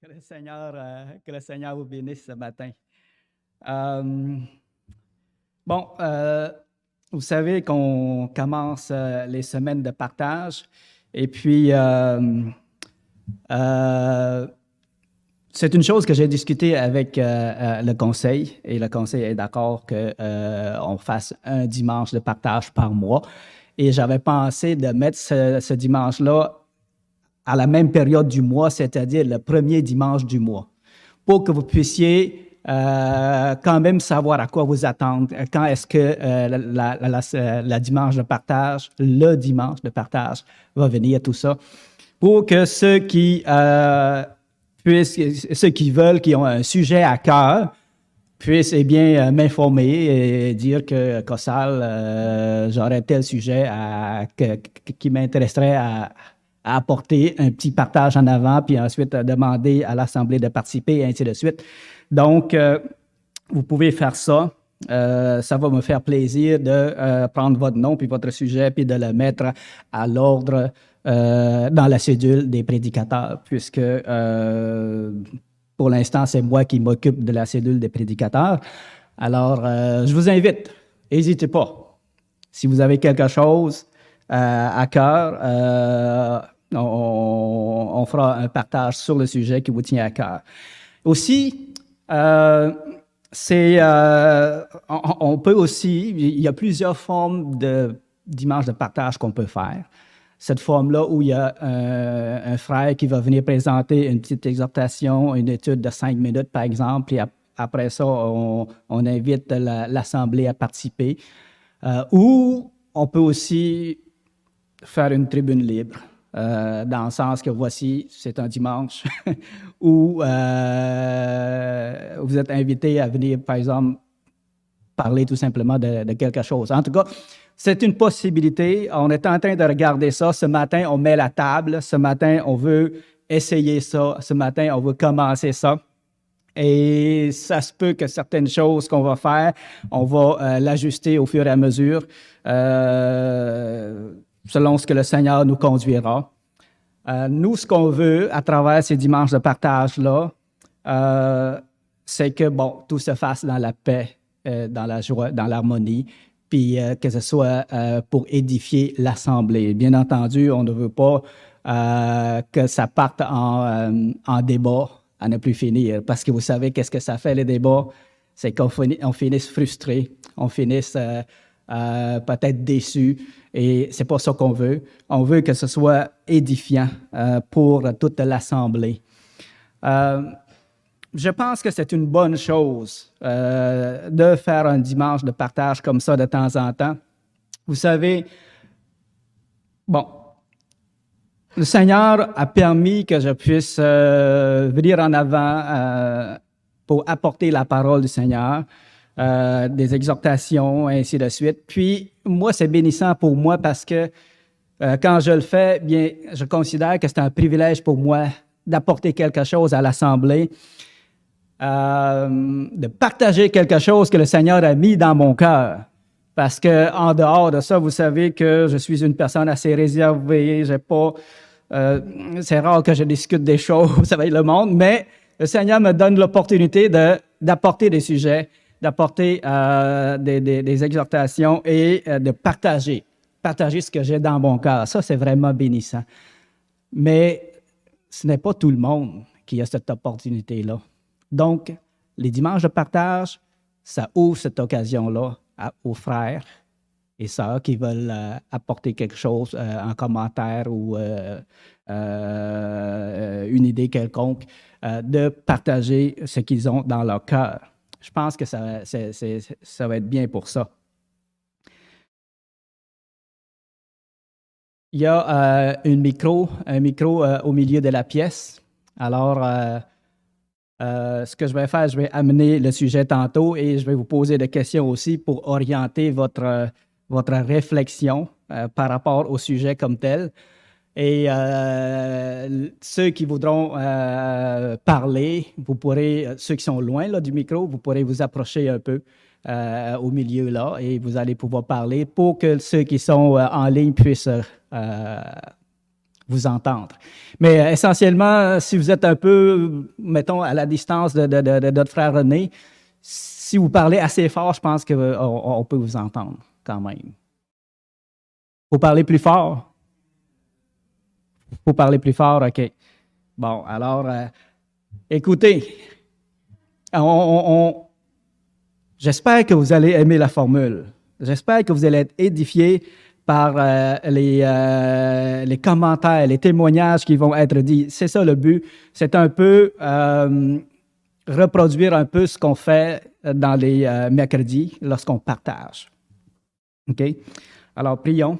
Que le Seigneur vous bénisse ce matin. Euh, bon, vous savez qu'on commence les semaines de partage et puis euh, c'est une chose que j'ai discutée avec le conseil et le conseil est d'accord qu'on fasse un dimanche de partage par mois et j'avais pensé de mettre ce dimanche-là à la même période du mois, c'est-à-dire le premier dimanche du mois, pour que vous puissiez quand même savoir à quoi vous attendre, quand est-ce que la dimanche de partage, le dimanche de partage va venir, tout ça, pour que ceux qui veulent, qui ont un sujet à cœur, puissent eh bien m'informer et dire que Cossal, j'aurais tel sujet qui m'intéresserait à apporter un petit partage en avant, puis ensuite demander à l'Assemblée de participer, et ainsi de suite. Donc, vous pouvez faire ça. Ça va me faire plaisir de prendre votre nom puis votre sujet puis de le mettre à l'ordre dans la cédule des prédicateurs, puisque pour l'instant, c'est moi qui m'occupe de la cédule des prédicateurs. Alors, je vous invite, n'hésitez pas. Si vous avez quelque chose à cœur, on fera un partage sur le sujet qui vous tient à cœur. Aussi, on peut aussi, il y a plusieurs formes de dimanche de partage qu'on peut faire. Cette forme-là où il y a un frère qui va venir présenter une petite exhortation, une étude de 5 minutes, par exemple, et après ça, on invite l'Assemblée à participer. Ou on peut aussi faire une tribune libre, dans le sens que voici, c'est un dimanche où vous êtes invité à venir, par exemple, parler tout simplement de quelque chose. En tout cas, c'est une possibilité. On est en train de regarder ça. Ce matin, on met la table. Ce matin, on veut essayer ça. Ce matin, on veut commencer ça. Et ça se peut que certaines choses qu'on va faire, on va l'ajuster au fur et à mesure, selon ce que le Seigneur nous conduira. Nous, ce qu'on veut à travers ces dimanches de partage-là, c'est que, bon, tout se fasse dans la paix, dans la joie, dans l'harmonie, puis que ce soit pour édifier l'Assemblée. Bien entendu, on ne veut pas que ça parte en débat à ne plus finir, parce que vous savez qu'est-ce que ça fait, les débats? C'est qu'on finisse frustré, on finisse peut-être déçu, et c'est pas ça qu'on veut. On veut que ce soit édifiant pour toute l'Assemblée. Je pense que c'est une bonne chose de faire un dimanche de partage comme ça de temps en temps. Vous savez, bon, le Seigneur a permis que je puisse venir en avant pour apporter la parole du Seigneur, des exhortations, ainsi de suite. Puis, moi, c'est bénissant pour moi parce que quand je le fais, bien, je considère que c'est un privilège pour moi d'apporter quelque chose à l'Assemblée, de partager quelque chose que le Seigneur a mis dans mon cœur. Parce que en dehors de ça, vous savez que je suis une personne assez réservée. J'ai pas, c'est rare que je discute des choses avec le monde, mais le Seigneur me donne l'opportunité d'apporter des sujets, d'apporter des exhortations et de partager ce que j'ai dans mon cœur. Ça, c'est vraiment bénissant. Mais ce n'est pas tout le monde qui a cette opportunité-là. Donc, les dimanches de partage, ça ouvre cette occasion-là aux frères et sœurs qui veulent apporter quelque chose en commentaire ou une idée quelconque, de partager ce qu'ils ont dans leur cœur. Je pense que ça va être bien pour ça. Il y a un micro au milieu de la pièce. Alors, ce que je vais faire, je vais amener le sujet tantôt et je vais vous poser des questions aussi pour orienter votre réflexion par rapport au sujet comme tel. Et ceux qui voudront parler, vous pourrez, ceux qui sont loin là, du micro, vous pourrez vous approcher un peu au milieu là et vous allez pouvoir parler pour que ceux qui sont en ligne puissent vous entendre. Mais essentiellement, si vous êtes un peu, mettons, à la distance de notre frère René, si vous parlez assez fort, je pense qu'on peut vous entendre quand même. Faut parler plus fort? Faut parler plus fort, OK. Bon, alors, écoutez, j'espère que vous allez aimer la formule. J'espère que vous allez être édifiés par les commentaires, les témoignages qui vont être dits. C'est ça le but. C'est un peu reproduire un peu ce qu'on fait dans les mercredis lorsqu'on partage. OK? Alors, prions.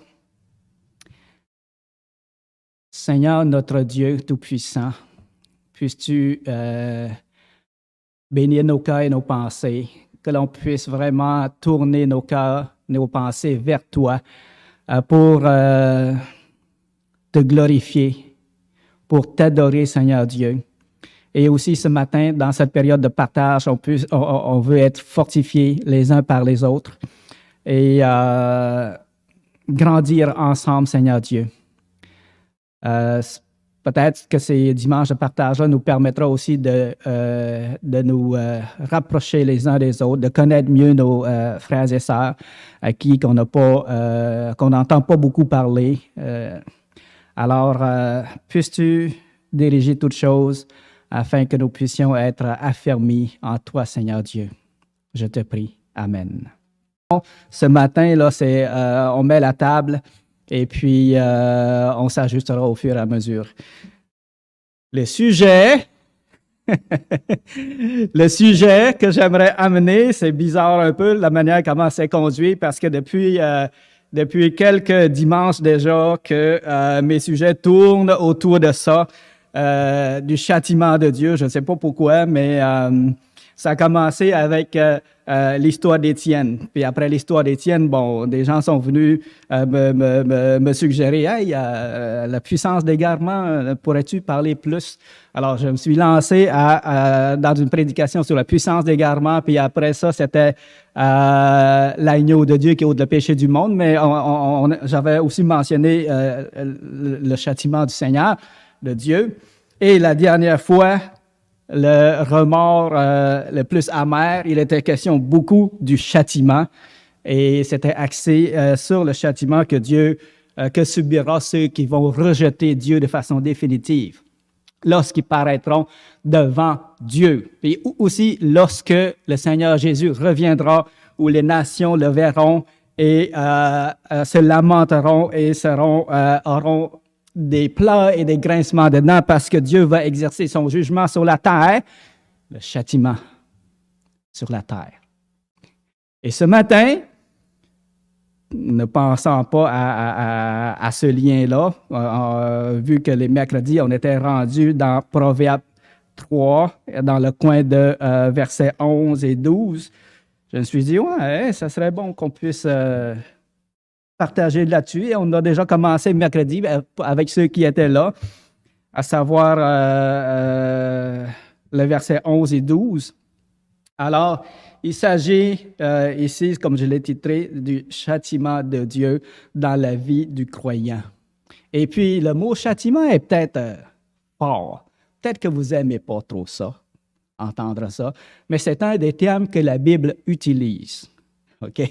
Seigneur, notre Dieu Tout-Puissant, puisses-tu bénir nos cœurs et nos pensées, que l'on puisse vraiment tourner nos cœurs, nos pensées vers toi pour te glorifier, pour t'adorer, Seigneur Dieu. Et aussi ce matin, dans cette période de partage, on veut être fortifiés les uns par les autres et grandir ensemble, Seigneur Dieu. Peut-être que ces dimanches de partage-là nous permettra aussi de nous rapprocher les uns des autres, de connaître mieux nos frères et sœurs à qui qu'on n'entend pas beaucoup parler. Alors, puisses-tu diriger toutes choses afin que nous puissions être affermis en toi, Seigneur Dieu. Je te prie. Amen. Ce matin, là, on met la table. Et puis, on s'ajustera au fur et à mesure. Le sujet que j'aimerais amener, c'est bizarre un peu la manière comment c'est conduit, parce que depuis quelques dimanches déjà que mes sujets tournent autour de ça, du châtiment de Dieu. Je ne sais pas pourquoi, mais ça a commencé avec l'histoire d'Étienne. Puis après l'histoire d'Étienne, bon, des gens sont venus me suggérer « Hey, la puissance d'égarement, pourrais-tu parler plus? » Alors, je me suis lancé dans une prédication sur la puissance d'égarement, puis après ça, c'était l'agneau de Dieu qui ôte le péché du monde, mais j'avais aussi mentionné le châtiment du Seigneur, de Dieu. Et la dernière fois, le remords le plus amer, il était question beaucoup du châtiment et c'était axé sur le châtiment que subira ceux qui vont rejeter Dieu de façon définitive lorsqu'ils paraîtront devant Dieu. Et aussi lorsque le Seigneur Jésus reviendra, où les nations le verront et se lamenteront et auront des pleurs et des grincements dedans parce que Dieu va exercer son jugement sur la terre, le châtiment sur la terre. Et ce matin, ne pensant pas à ce lien-là, vu que les mercredis, on était rendu dans Proverbe 3, dans le coin de versets 11 et 12, je me suis dit, ouais, ça serait bon qu'on puisse partager là-dessus. Et on a déjà commencé mercredi avec ceux qui étaient là, à savoir le verset 11 et 12. Alors, il s'agit ici, comme je l'ai titré, du châtiment de Dieu dans la vie du croyant. Et puis, le mot châtiment est peut-être fort. Peut-être que vous n'aimez pas trop ça, entendre ça, mais c'est un des termes que la Bible utilise. OK?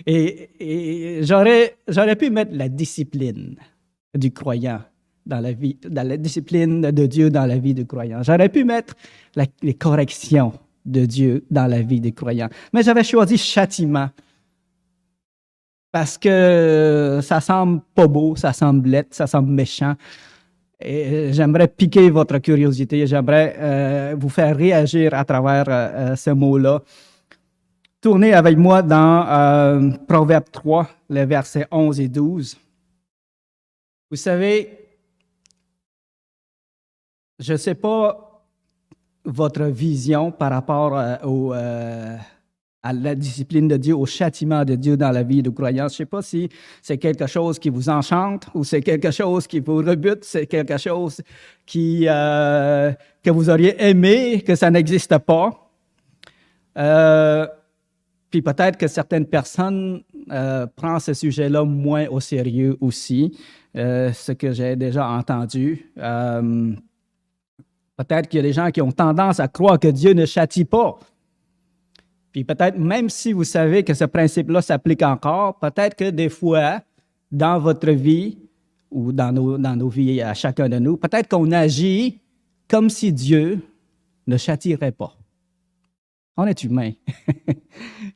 Et j'aurais pu mettre la discipline du croyant dans la discipline de Dieu dans la vie du croyant. J'aurais pu mettre les corrections de Dieu dans la vie des croyants. Mais j'avais choisi châtiment parce que ça semble pas beau, ça semble laid, ça semble méchant. Et j'aimerais piquer votre curiosité, j'aimerais vous faire réagir à travers ce mot-là. Tournez avec moi dans Proverbe 3, les versets 11 et 12. Vous savez, je ne sais pas votre vision par rapport à la discipline de Dieu, au châtiment de Dieu dans la vie de croyance. Je ne sais pas si c'est quelque chose qui vous enchante ou c'est quelque chose qui vous rebute, c'est quelque chose que vous auriez aimé que ça n'existe pas. Puis peut-être que certaines personnes prennent ce sujet-là moins au sérieux aussi, ce que j'ai déjà entendu. Peut-être qu'il y a des gens qui ont tendance à croire que Dieu ne châtie pas. Puis peut-être, même si vous savez que ce principe-là s'applique encore, peut-être que des fois, dans votre vie ou dans nos vies à chacun de nous, peut-être qu'on agit comme si Dieu ne châtierait pas. On est humain.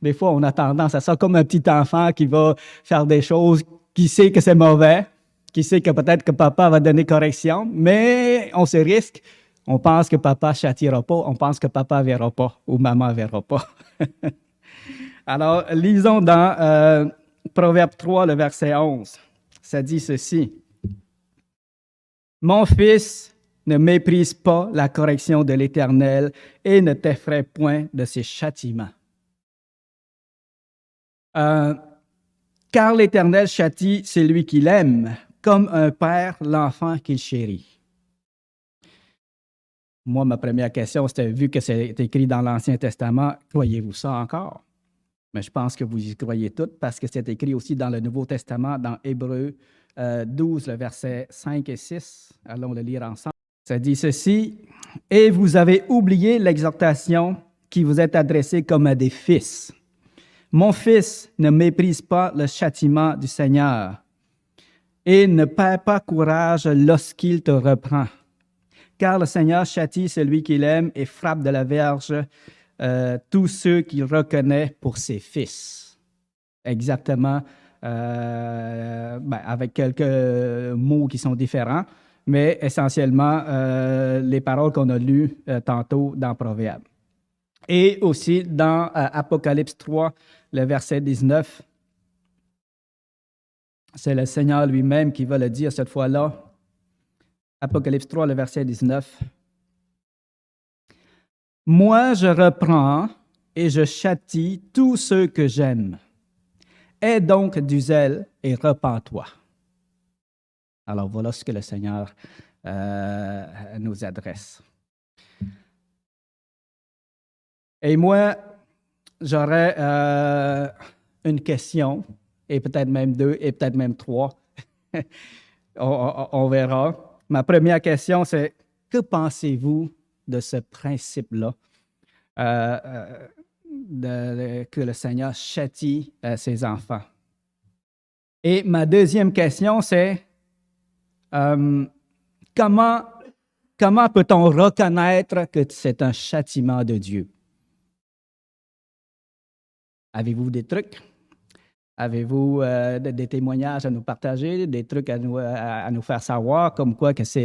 Des fois, on a tendance à ça comme un petit enfant qui va faire des choses, qui sait que c'est mauvais, qui sait que peut-être que papa va donner correction, mais on se risque. On pense que papa ne châtiera pas, on pense que papa ne verra pas ou maman ne verra pas. Alors, lisons dans Proverbe 3, le verset 11. Ça dit ceci. « Mon fils, ne méprise pas la correction de l'Éternel et ne t'effraie point de ses châtiments. Car l'Éternel châtie celui qu'il aime, comme un père l'enfant qu'il chérit. » Moi, ma première question, c'était, vu que c'est écrit dans l'Ancien Testament, croyez-vous ça encore? Mais je pense que vous y croyez toutes parce que c'est écrit aussi dans le Nouveau Testament, dans Hébreux 12, le verset 5 et 6. Allons le lire ensemble. Ça dit ceci, « Et vous avez oublié l'exhortation qui vous est adressée comme à des fils. Mon fils, ne méprise pas le châtiment du Seigneur et ne perds pas courage lorsqu'il te reprend. Car le Seigneur châtie celui qu'il aime et frappe de la verge tous ceux qu'il reconnaît pour ses fils. » Exactement, avec quelques mots qui sont différents, mais essentiellement les paroles qu'on a lues tantôt dans Proverbes. Et aussi dans Apocalypse 3, le verset 19, c'est le Seigneur lui-même qui va le dire cette fois-là. Apocalypse 3, le verset 19. « Moi, je reprends et je châtie tous ceux que j'aime. Aie donc du zèle et repens-toi. » Alors, voilà ce que le Seigneur nous adresse. Et moi, j'aurais une question, et peut-être même deux, et peut-être même trois. on verra. Ma première question, c'est que pensez-vous de ce principe-là, que le Seigneur châtie ses enfants? Et ma deuxième question, c'est comment peut-on reconnaître que c'est un châtiment de Dieu? Avez-vous des trucs? Avez-vous des témoignages à nous partager, des trucs à nous faire savoir, comme quoi que ça,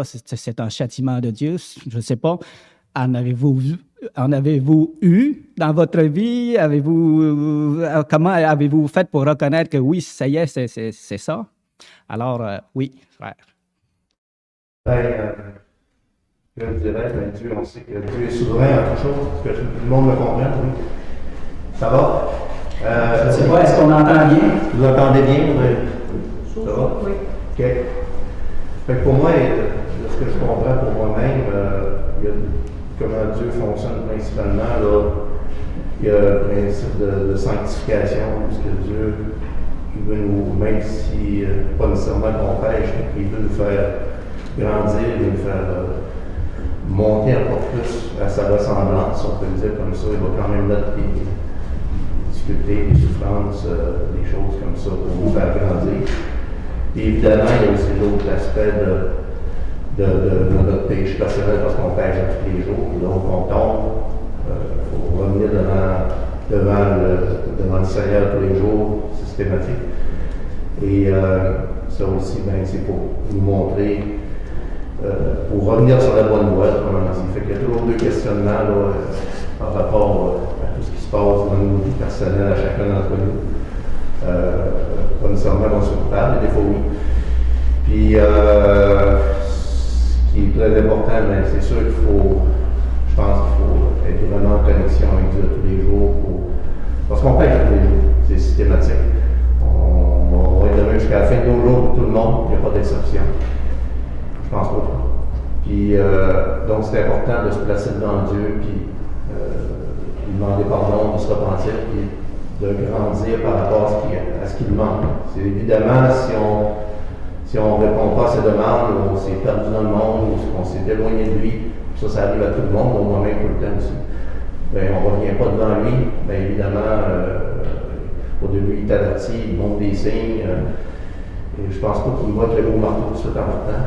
c'est un châtiment de Dieu? Je ne sais pas. En avez-vous eu dans votre vie? Comment avez-vous fait pour reconnaître que oui, ça y est, c'est ça? Alors, oui, frère. Je dirais, Dieu, on sait que Dieu est souverain à toute chose, que tout le monde le comprenne, oui. Ça va? Je ne sais pas, est-ce qu'on entend bien? Vous entendez bien? Oui. Ça va? Oui. OK. Fait que pour moi, ce que je comprends pour moi-même, comment Dieu fonctionne principalement, là, il y a le principe de sanctification, puisque Dieu, il veut nous, même si pas nécessairement qu'on pêche, il veut nous faire grandir, il veut nous faire monter encore plus à sa ressemblance, si on peut le dire comme ça. Il va quand même mettre des difficultés, des souffrances, des choses comme ça pour nous faire grandir. Et évidemment, il y a aussi l'autre aspect de notre péché personnel parce qu'on pêche tous les jours. Donc, on tombe, il faut revenir devant le Seigneur tous les jours, systématique. Et ça aussi, c'est pour nous montrer, pour revenir sur la bonne voie, comme on dit. Fait qu'il y a toujours deux questionnements là, par rapport à tout ce qui se passe dans nos vies personnelles à chacun d'entre nous. Pas nécessairement qu'on soit coupable, mais des fois oui. Puis, ce qui est très important, mais c'est sûr qu'il faut, je pense qu'il faut être vraiment en connexion avec Dieu tous les jours, parce qu'on pêche tous les jours, c'est systématique. On va être demain jusqu'à la fin de nos jours pour tout le monde, il n'y a pas d'exception. Je pense pas. Puis, donc c'est important de se placer devant Dieu, puis lui demander pardon, de se repentir, puis de grandir par rapport à ce qu'il manque. C'est évidemment, si on ne répond pas à ses demandes, on s'est perdu dans le monde, ou on s'est éloigné de lui, ça arrive à tout le monde, moi-même tout le temps aussi. Ben, on ne revient pas devant lui, bien évidemment, au début il est averti, il montre des signes, et je pense pas qu'il va avec le gros marteau tout de suite en partant.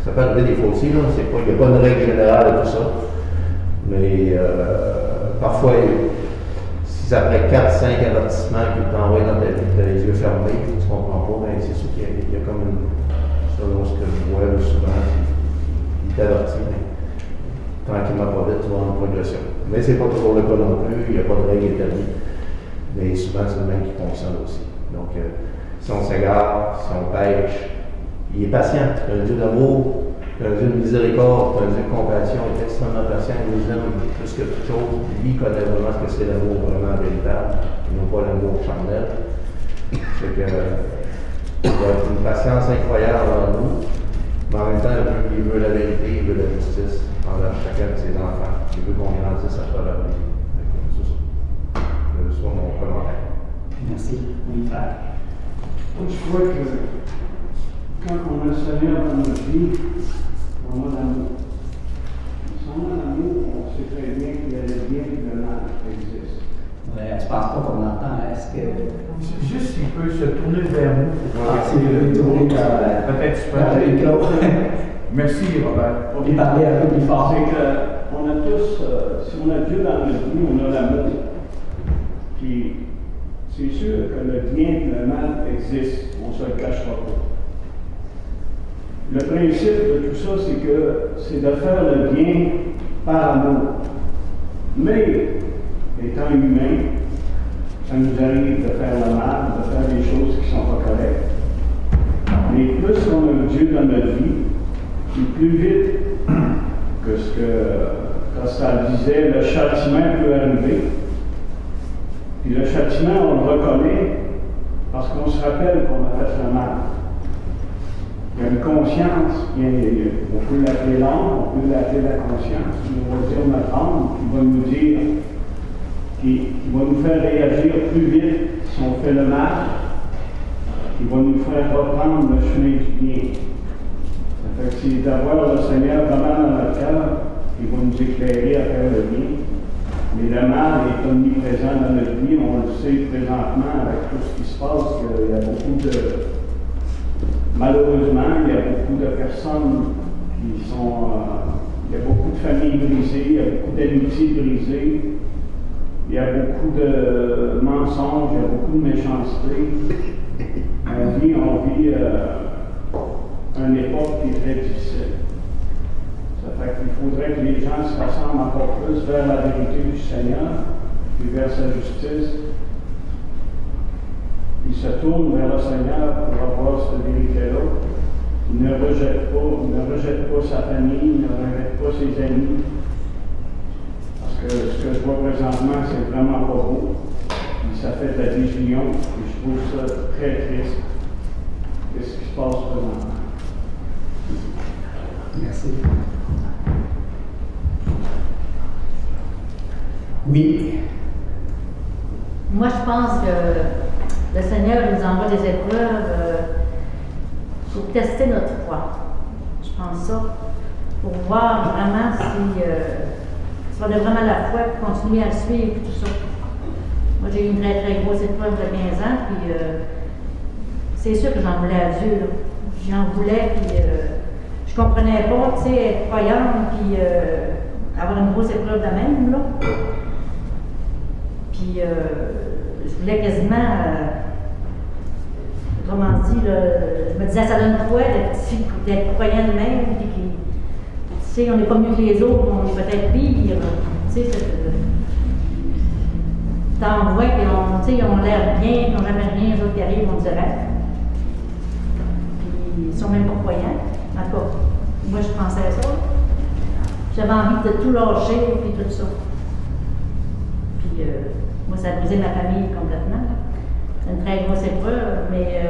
Ça peut arriver des fois aussi, il n'y a pas une règle générale de tout ça, mais parfois, si après 4-5 avertissements qu'il t'envoie dans ta vie, tu as les yeux fermés, tu ne comprends pas, ben, c'est sûr qu'il y a comme une, selon ce que je vois souvent, il t'avertit, mais tranquillement pas vite, tu vas en progression. Mais c'est pas toujours le cas non plus, il n'y a pas de règle établie. Mais souvent, c'est le même qui fonctionne aussi. Donc, si on s'égare, si on pêche, il est patient. C'est un Dieu d'amour, c'est un Dieu de miséricorde, c'est un Dieu de compassion, il est extrêmement patient, il nous aime plus que toute chose. Lui connaît vraiment ce que c'est l'amour vraiment véritable, et non pas l'amour charnel. C'est que, il y a une patience incroyable en nous, mais en même temps, il veut la vérité, il veut la justice envers chacun de ses enfants. Il veut qu'on grandisse à travers lui. C'est ça. C'est ça mon commentaire. Merci. Oui, frère. Je crois que quand on a le Seigneur dans notre vie, on a l'amour. Sans l'amour, on sait très bien qu'il y a le bien et le mal qui existent. Ouais, je pense pas qu'on entend. Est-ce que. Juste s'il peut se tourner vers nous. Ah, si vous voulez tourner Peut-être tu peux vers le micro. Merci, Robert. Pour lui parler un peu plus fort. C'est qu'on a tous, si on a Dieu dans notre vie, on a l'amour. Puis, c'est sûr que le bien et le mal existent, on ne se le cachera pas. Le principe de tout ça, c'est de faire le bien par amour. Mais, étant humain, ça nous arrive de faire le mal, de faire des choses qui ne sont pas correctes. Mais plus on a un Dieu dans notre vie, puis plus vite que ce que Costal disait, le châtiment peut arriver. Puis le châtiment, on le reconnaît parce qu'on se rappelle qu'on a fait le mal. Il y a une conscience, on peut l'appeler l'âme, on peut l'appeler la conscience, on va dire notre âme, qui va nous dire, qui va nous faire réagir plus vite si on fait le mal, qui va nous faire reprendre le chemin du bien. Ça fait que c'est d'avoir le Seigneur vraiment dans notre cœur, qui va nous éclairer à faire le bien. Mais le mal est omniprésent dans notre vie, on le sait présentement avec tout ce qui se passe, qu'il y a beaucoup de... Malheureusement, il y a beaucoup de personnes qui sont... il y a beaucoup de familles brisées, il y a beaucoup d'amitiés brisées, il y a beaucoup de mensonges, il y a beaucoup de méchanceté. On vit une époque qui est très difficile. Ça fait qu'il faudrait que les gens se rassemblent encore plus vers la vérité du Seigneur, puis vers sa justice. Ils se tournent vers le Seigneur pour avoir cette vérité-là. Il ne rejette pas sa famille, il ne rejette pas ses amis. Parce que ce que je vois présentement, c'est vraiment pas beau. Puis ça fait de la désunion, et je trouve ça très triste. Qu'est-ce qui se passe présentement? Merci. Oui. Moi, je pense que le Seigneur nous envoie des épreuves pour tester notre foi. Je pense ça. Pour voir vraiment si on a vraiment la foi, pour continuer à le suivre et tout ça. Moi, j'ai eu une très, très grosse épreuve de 15 ans, puis c'est sûr que j'en voulais à Dieu. Là. J'en voulais, puis je comprenais pas, tu sais, être croyante, puis avoir une grosse épreuve de même, là. Puis je voulais quasiment, comment dit, là, je me disais, ça donne quoi d'être croyant de même, puis tu sais, on n'est pas mieux que les autres, on est peut-être pire. Tu sais, t'en vois, puis ils ont l'air bien, ils n'ont jamais rien, les autres qui arrivent, on dirait. Puis ils sont même pas croyants. En tout cas, moi je pensais à ça. J'avais envie de tout lâcher, puis tout ça. Puis moi, ça a brisé ma famille complètement. C'est une très grosse épreuve, mais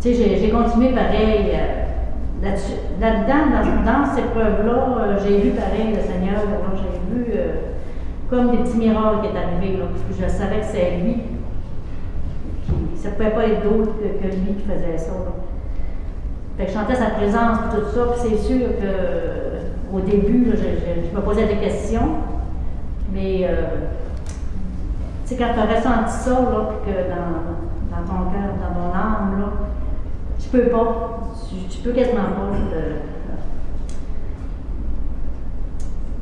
tu sais, j'ai continué pareil. Là-dedans, dans cette épreuve-là, j'ai vu pareil le Seigneur, j'ai vu comme des petits miracles qui est arrivé, là, parce que je savais que c'est lui. Ça ne pouvait pas être d'autre que lui qui faisait ça. Là. Fait que je sentais sa présence et tout ça, puis c'est sûr qu'au début, là, je me posais des questions, mais tu sais, quand tu as ressenti ça, là, puis que dans ton cœur, dans ton âme, là, tu peux pas, tu peux quasiment pas.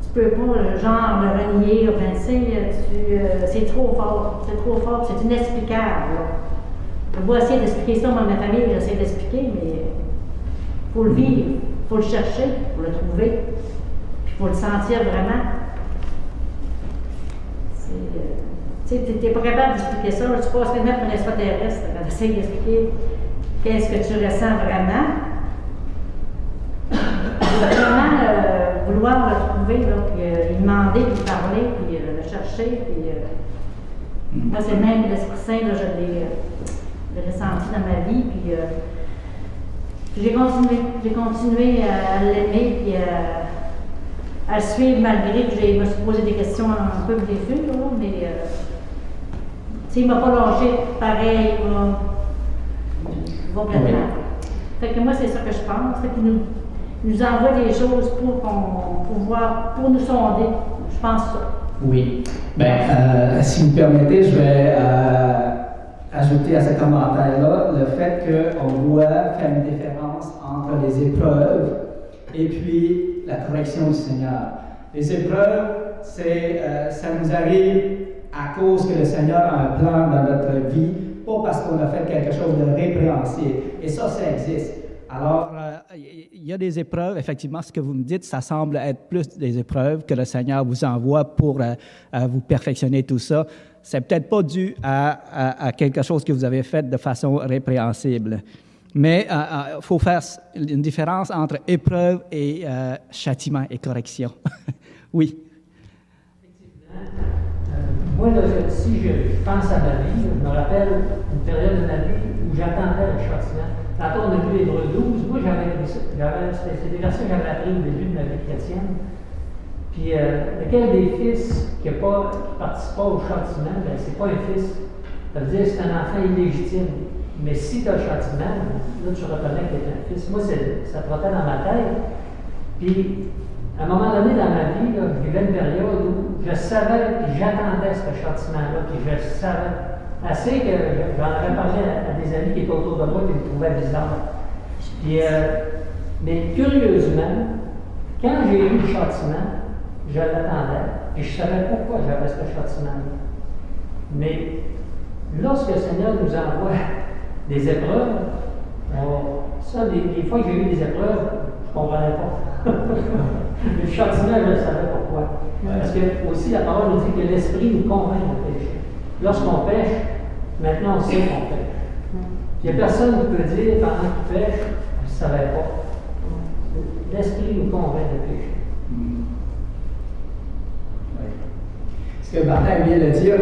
Tu peux pas, genre, le renier, ben, tu sais, c'est trop fort, c'est inexplicable. Là. Je vais essayer d'expliquer ça, moi, ma famille, j'essaie d'expliquer, mais il faut le vivre, il faut le chercher, il faut le trouver, puis il faut le sentir vraiment. Tu n'es pas capable d'expliquer ça, tu passes même pour un extraterrestre quand tu essaies d'expliquer qu'est-ce que tu ressens vraiment. Vraiment vouloir le trouver, là, puis lui demander, puis parler, puis le chercher, puis moi, c'est même l'Esprit Saint, là, je l'ai ressenti dans ma vie, puis j'ai continué à l'aimer, puis à le suivre malgré que je me suis posé des questions un peu déçues, là, mais il ne m'a pas lâché pareil, complètement. Fait que moi, c'est ça que je pense, fait qu'il nous envoie des choses pour nous sonder. Je pense ça. Oui. Bien, si vous permettez, je vais ajouter à ce commentaire-là le fait qu'on doit faire une différence entre les épreuves et puis la correction du Seigneur. Les épreuves, ça nous arrive à cause que le Seigneur a un plan dans notre vie, pas parce qu'on a fait quelque chose de répréhensible. Et ça existe. Alors, il y a des épreuves, effectivement, ce que vous me dites, ça semble être plus des épreuves que le Seigneur vous envoie pour vous perfectionner tout ça. C'est peut-être pas dû à quelque chose que vous avez fait de façon répréhensible. Mais il faut faire une différence entre épreuve et châtiment et correction. Oui. Moi, là, si je pense à ma vie, je me rappelle une période de ma vie où j'attendais le châtiment. Tantôt, on a vu Hébreux 12. Moi, c'était des versets que j'avais appris au début de ma vie chrétienne. Puis, lequel des fils qui ne participe pas au châtiment, ben, c'est pas un fils. Ça veut dire que c'est un enfant illégitime. Mais si tu as le châtiment, là, tu reconnais que tu es un fils. Moi, ça trottait dans ma tête. Puis, à un moment donné dans ma vie, là, je vivais une période où je savais, puis j'attendais ce châtiment-là, puis je savais. Assez que j'en avais parlé à des amis qui étaient autour de moi qui me trouvaient bizarre. Puis, mais curieusement, quand j'ai eu le châtiment, je l'attendais, et je savais pourquoi j'avais ce châtiment-là. Mais lorsque le Seigneur nous envoie des épreuves, les fois que j'ai eu des épreuves, je ne comprenais pas. Le châtiment, je savais pourquoi. Parce que aussi, la parole nous dit que l'Esprit nous convainc de pécher. Lorsqu'on pêche, maintenant on sait qu'on pêche. Il n'y a personne qui peut dire pendant qu'il pêche, je ne savais pas. L'Esprit nous convainc de pécher. Ce que Martin vient de dire,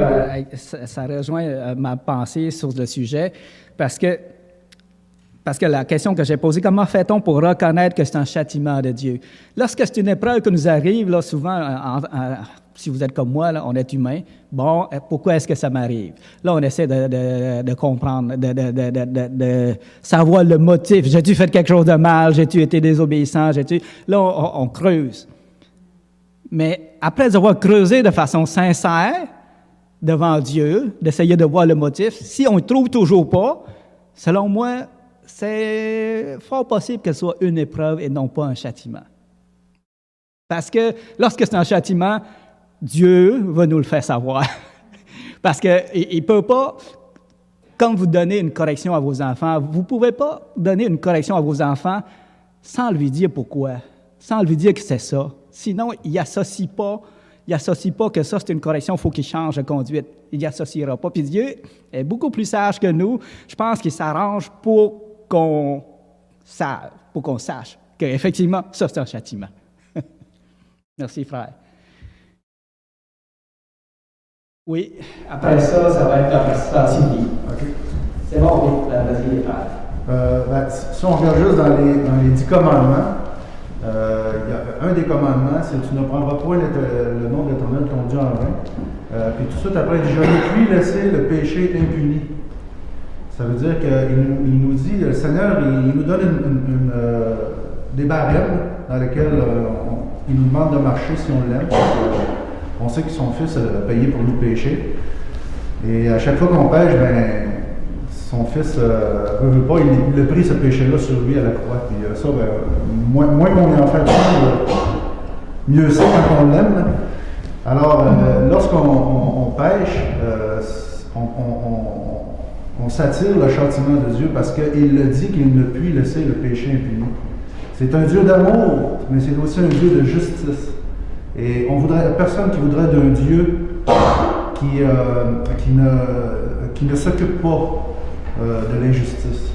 ça rejoint ma pensée sur le sujet, parce que la question que j'ai posée, comment fait-on pour reconnaître que c'est un châtiment de Dieu? Lorsque c'est une épreuve qui nous arrive, là, souvent, si vous êtes comme moi, là, on est humain, bon, pourquoi est-ce que ça m'arrive? Là, on essaie de comprendre, de savoir le motif. J'ai-tu fait quelque chose de mal? J'ai-tu été désobéissant? Là, on creuse. Mais après avoir creusé de façon sincère devant Dieu, d'essayer de voir le motif, si on ne trouve toujours pas, selon moi, c'est fort possible qu'elle soit une épreuve et non pas un châtiment. Parce que lorsque c'est un châtiment, Dieu va nous le faire savoir. Parce qu'il ne peut pas, quand vous donnez une correction à vos enfants, vous ne pouvez pas donner une correction à vos enfants sans lui dire pourquoi, sans lui dire que c'est ça. Sinon, il n'associe pas que ça, c'est une correction, il faut qu'il change de conduite. Il n'y associera pas. Puis Dieu est beaucoup plus sage que nous. Je pense qu'il s'arrange pour qu'on sache qu'effectivement, ça, c'est un châtiment. Merci, frère. Oui. Après ça, ça va être la participation libre. OK. C'est bon, oui, vas-y, frère. Si on regarde juste dans les 10 commandements, il y a un des commandements, c'est tu ne prendras point le nom de l'Éternel ton Dieu en vain. Puis tout de suite après, il dit, je ne puis laisser le péché impuni. Ça veut dire qu'il nous dit, le Seigneur, il nous donne des barèmes dans lesquels il nous demande de marcher si on l'aime. On sait que son Fils a payé pour nos péchés. Et à chaque fois qu'on pêche, ben, son Fils veut pas, il a pris ce péché-là sur lui à la croix. Puis ça, ben, moins qu'on est en fait, mieux c'est quand on l'aime. Alors, lorsqu'on pêche, on s'attire le châtiment de Dieu parce qu'il le dit qu'il ne peut laisser le péché impuni. C'est un Dieu d'amour, mais c'est aussi un Dieu de justice. Et personne qui voudrait d'un Dieu qui ne s'occupe pas de l'injustice.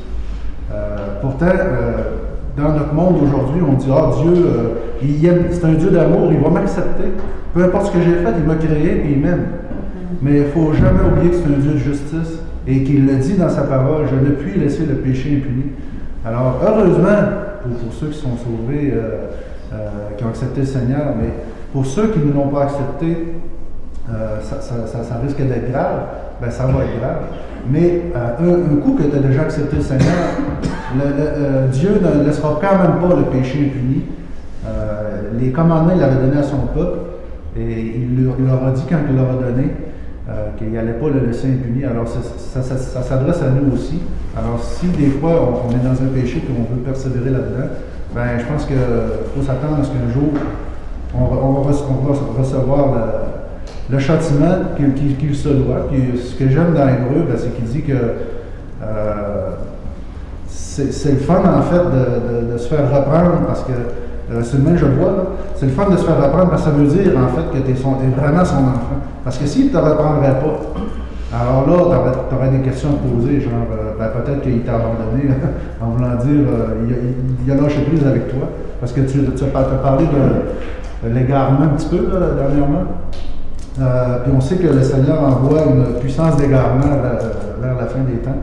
Pourtant, dans notre monde aujourd'hui, on dit « Ah, Dieu, c'est un Dieu d'amour, il va m'accepter. Peu importe ce que j'ai fait, il m'a créé et il m'aime. » Mais il ne faut jamais oublier que c'est un Dieu de justice et qu'il le dit dans sa parole « Je ne puis laisser le péché impuni. » Alors, heureusement, pour ceux qui sont sauvés, qui ont accepté le Seigneur, mais pour ceux qui ne l'ont pas accepté, ça risque d'être grave, ben ça va être grave. Mais un coup que tu as déjà accepté le Seigneur, Dieu ne laissera quand même pas le péché impuni. Les commandements, il avait donné à son peuple, et il leur a dit quand il leur a donné qu'il n'allait pas le laisser impuni. Alors ça s'adresse à nous aussi. Alors si des fois on est dans un péché et qu'on veut persévérer là-dedans, ben je pense qu'il faut s'attendre à ce qu'un jour on va recevoir le châtiment qu'il se doit. Puis ce que j'aime dans l'Hébreu, ben, c'est qu'il dit que c'est le fun en fait de se faire reprendre parce que c'est le même je le vois, là. C'est le fun de se faire reprendre parce que ça veut dire en fait que tu es vraiment son enfant. Parce que s'il ne te reprendrait pas, alors là, tu aurais des questions à te poser, genre ben, peut-être qu'il t'a abandonné en voulant dire il a lâché prise avec toi. Parce que tu as parlé de l'égarement un petit peu là, dernièrement. Puis on sait que le Seigneur envoie une puissance d'égarement vers la fin des temps.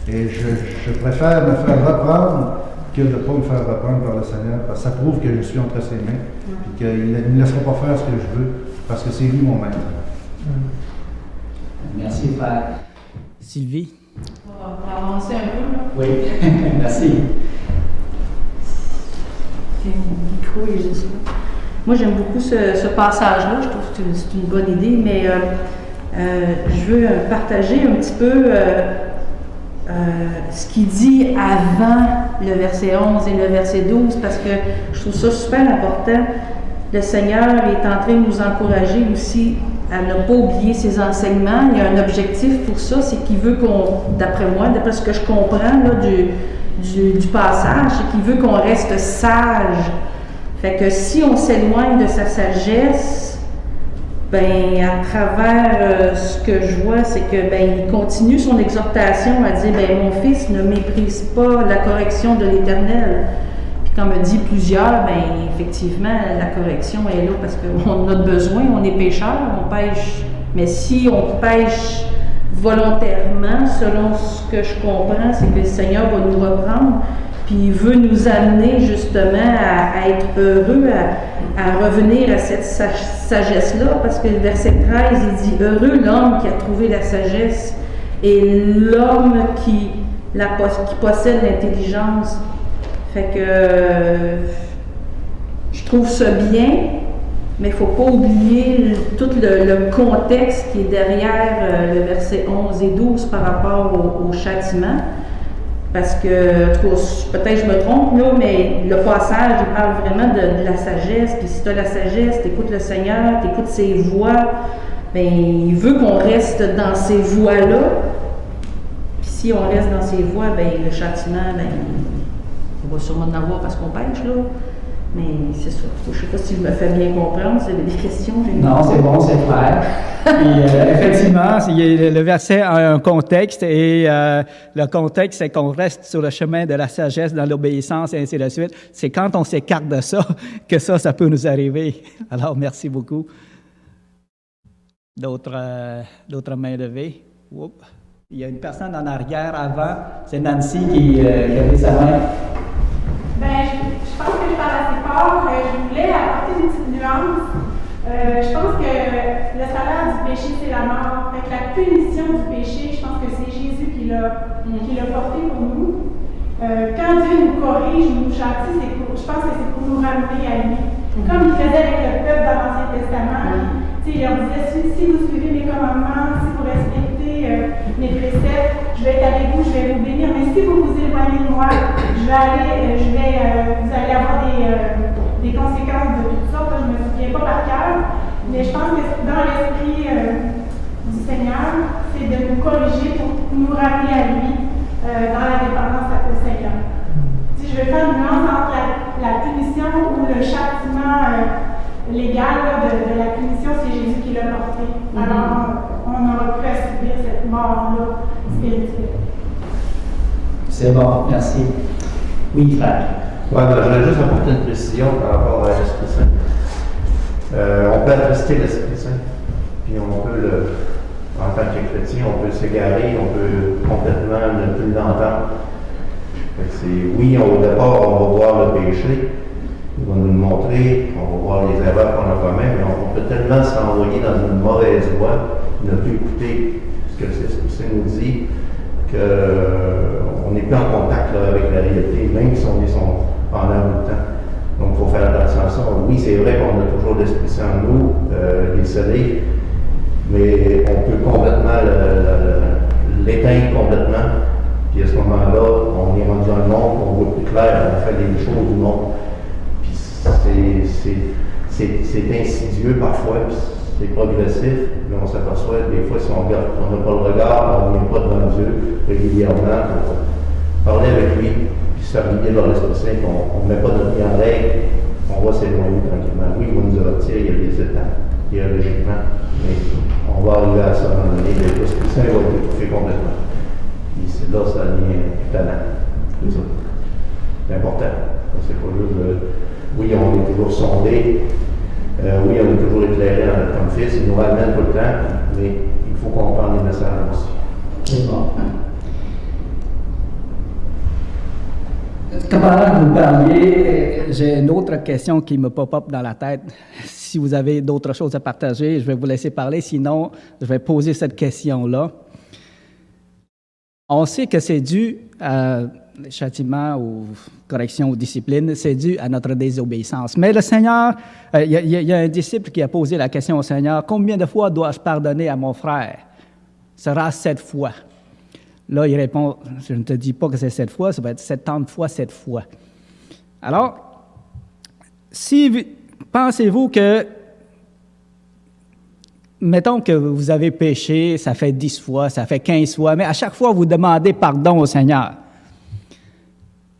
Et je préfère me faire reprendre que de ne pas me faire reprendre par le Seigneur, parce que ça prouve que je suis entre ses mains, et qu'il ne me laissera pas faire ce que je veux, parce que c'est lui mon maître. Merci, frère. Sylvie? On va avancer un peu, là. Oui, merci. J'ai mon micro et juste là. Moi, j'aime beaucoup ce passage-là. Je trouve que c'est une bonne idée, mais je veux partager un petit peu ce qu'il dit avant le verset 11 et le verset 12, parce que je trouve ça super important. Le Seigneur est en train de nous encourager aussi à ne pas oublier ses enseignements. Il y a un objectif pour ça, c'est qu'il veut d'après moi, d'après ce que je comprends là, du passage, c'est qu'il veut qu'on reste sage. Fait que si on s'éloigne de sa sagesse, ben à travers ce que je vois, c'est que ben il continue son exhortation à dire ben mon fils ne méprise pas la correction de l'Éternel. Puis comme dit plusieurs, ben effectivement la correction est là parce qu'on a besoin, on est pécheur, on pêche. Mais si on pêche volontairement, selon ce que je comprends, c'est que le Seigneur va nous reprendre. Puis il veut nous amener justement à être heureux, à revenir à cette sagesse-là, parce que le verset 13, il dit « Heureux l'homme qui a trouvé la sagesse et l'homme qui possède l'intelligence. » Fait que je trouve ça bien, mais il ne faut pas oublier tout le contexte qui est derrière le verset 11 et 12 par rapport au châtiment. Parce que, peut-être je me trompe là, mais le passage, il parle vraiment de la sagesse. Puis si tu as la sagesse, tu écoutes le Seigneur, tu écoutes ses voix, bien, il veut qu'on reste dans ces voies-là. Puis si on reste dans ces voies, bien, le châtiment, bien, on va sûrement en avoir parce qu'on pêche, là. Mais c'est ça. Je ne sais pas si je me fais bien comprendre. Si vous avez des questions, non, c'est bon, c'est clair. Effectivement, le verset a un contexte et le contexte, c'est qu'on reste sur le chemin de la sagesse, dans l'obéissance et ainsi de suite. C'est quand on s'écarte de ça que ça peut nous arriver. Alors, merci beaucoup. D'autres mains levées. Oups. Il y a une personne en arrière avant. C'est Nancy qui a levé sa main. Ben, je pense que je parle assez fort. avec la punition du péché. Je pense que c'est Jésus qui l'a porté pour nous. Quand Dieu nous corrige, nous châtie, je pense que c'est pour nous ramener à lui. Comme il faisait avec le peuple dans l'Ancien Testament, il leur disait, si vous suivez mes commandements, si vous respectez mes préceptes, je vais être avec vous, je vais vous bénir. Mais si vous vous éloignez de moi, vous allez avoir des conséquences de toutes sortes. Je ne me souviens pas par cœur, mais je pense que dans l'esprit du Seigneur, c'est de nous corriger pour nous ramener à lui dans la dépendance au Seigneur. Si je vais faire une nuance entre la punition ou le châtiment légal de la punition, c'est Jésus qui l'a porté. Alors, on aura pu subir cette mort-là spirituelle. C'est bon, merci. Oui, frère. Ouais, je voulais juste apporter une précision par rapport à l'Esprit Saint. On peut attester l'Esprit Saint, puis on peut en tant que chrétien, on peut s'égarer, on peut complètement ne plus l'entendre. Oui, au départ, on va voir le péché, il va nous le montrer, on va voir les erreurs qu'on a commises, mais on peut tellement s'envoyer dans une mauvaise voie, ne plus écouter ce que l'Esprit Saint nous dit, qu'on n'est plus en contact là, avec la réalité, même si on est pendant le temps. Donc, il faut faire attention à ça. Oui, c'est vrai qu'on a toujours l'Esprit Saint en nous, les soleils, mais on peut complètement l'éteindre complètement. Puis à ce moment-là, on est rendu dans le monde, on voit plus clair, on fait les choses du monde. Puis c'est insidieux parfois, puis c'est progressif, mais on s'aperçoit des fois si on n'a pas le regard, on ne vient pas devant Dieu régulièrement pour parler avec lui, puis se faire guider par l'Esprit Saint, on ne met pas notre vie en règle, on va s'éloigner tranquillement. Oui, il va nous avertir, il y a des étapes, théologiquement, mais on va arriver à ça à un moment donné, l'Esprit Saint va être étouffé complètement. Et c'est là ça devient talent. C'est ça. C'est important. C'est pas juste oui, on est toujours sondé, oui, on est toujours éclairé comme fils, il nous ramène tout le temps, mais il faut comprendre les messages aussi. C'est bon. Pendant que vous parliez, j'ai une autre question qui me pop-up dans la tête. Si vous avez d'autres choses à partager, je vais vous laisser parler. Sinon, je vais poser cette question-là. On sait que c'est dû à châtiment ou correction ou discipline, c'est dû à notre désobéissance. Mais le Seigneur, il y a un disciple qui a posé la question au Seigneur, « Combien de fois dois-je pardonner à mon frère? » Sera 7 fois. Là, il répond, « Je ne te dis pas que c'est 7 fois, ça va être 70 fois 7 fois. » Alors, pensez-vous que, mettons que vous avez péché, ça fait 10 fois, ça fait 15 fois, mais à chaque fois, vous demandez pardon au Seigneur.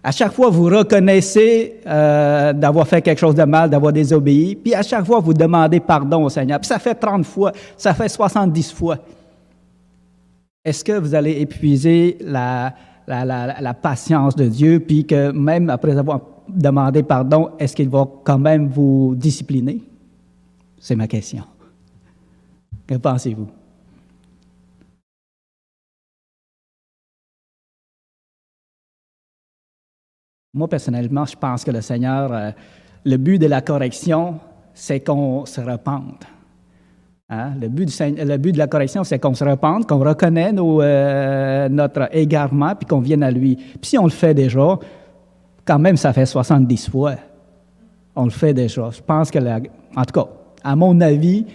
À chaque fois, vous reconnaissez d'avoir fait quelque chose de mal, d'avoir désobéi, puis à chaque fois, vous demandez pardon au Seigneur. Puis ça fait 30 fois, ça fait 70 fois. Est-ce que vous allez épuiser la patience de Dieu, puis que même après avoir demandé pardon, est-ce qu'il va quand même vous discipliner? C'est ma question. Que pensez-vous? Moi, personnellement, je pense que le Seigneur, le but de la correction, c'est qu'on se repente. Hein? Le but de la correction, c'est qu'on se repente, qu'on reconnaît notre égarement, puis qu'on vienne à lui. Puis si on le fait déjà, quand même, ça fait 70 fois. On le fait déjà. Je pense que, en tout cas, à mon avis,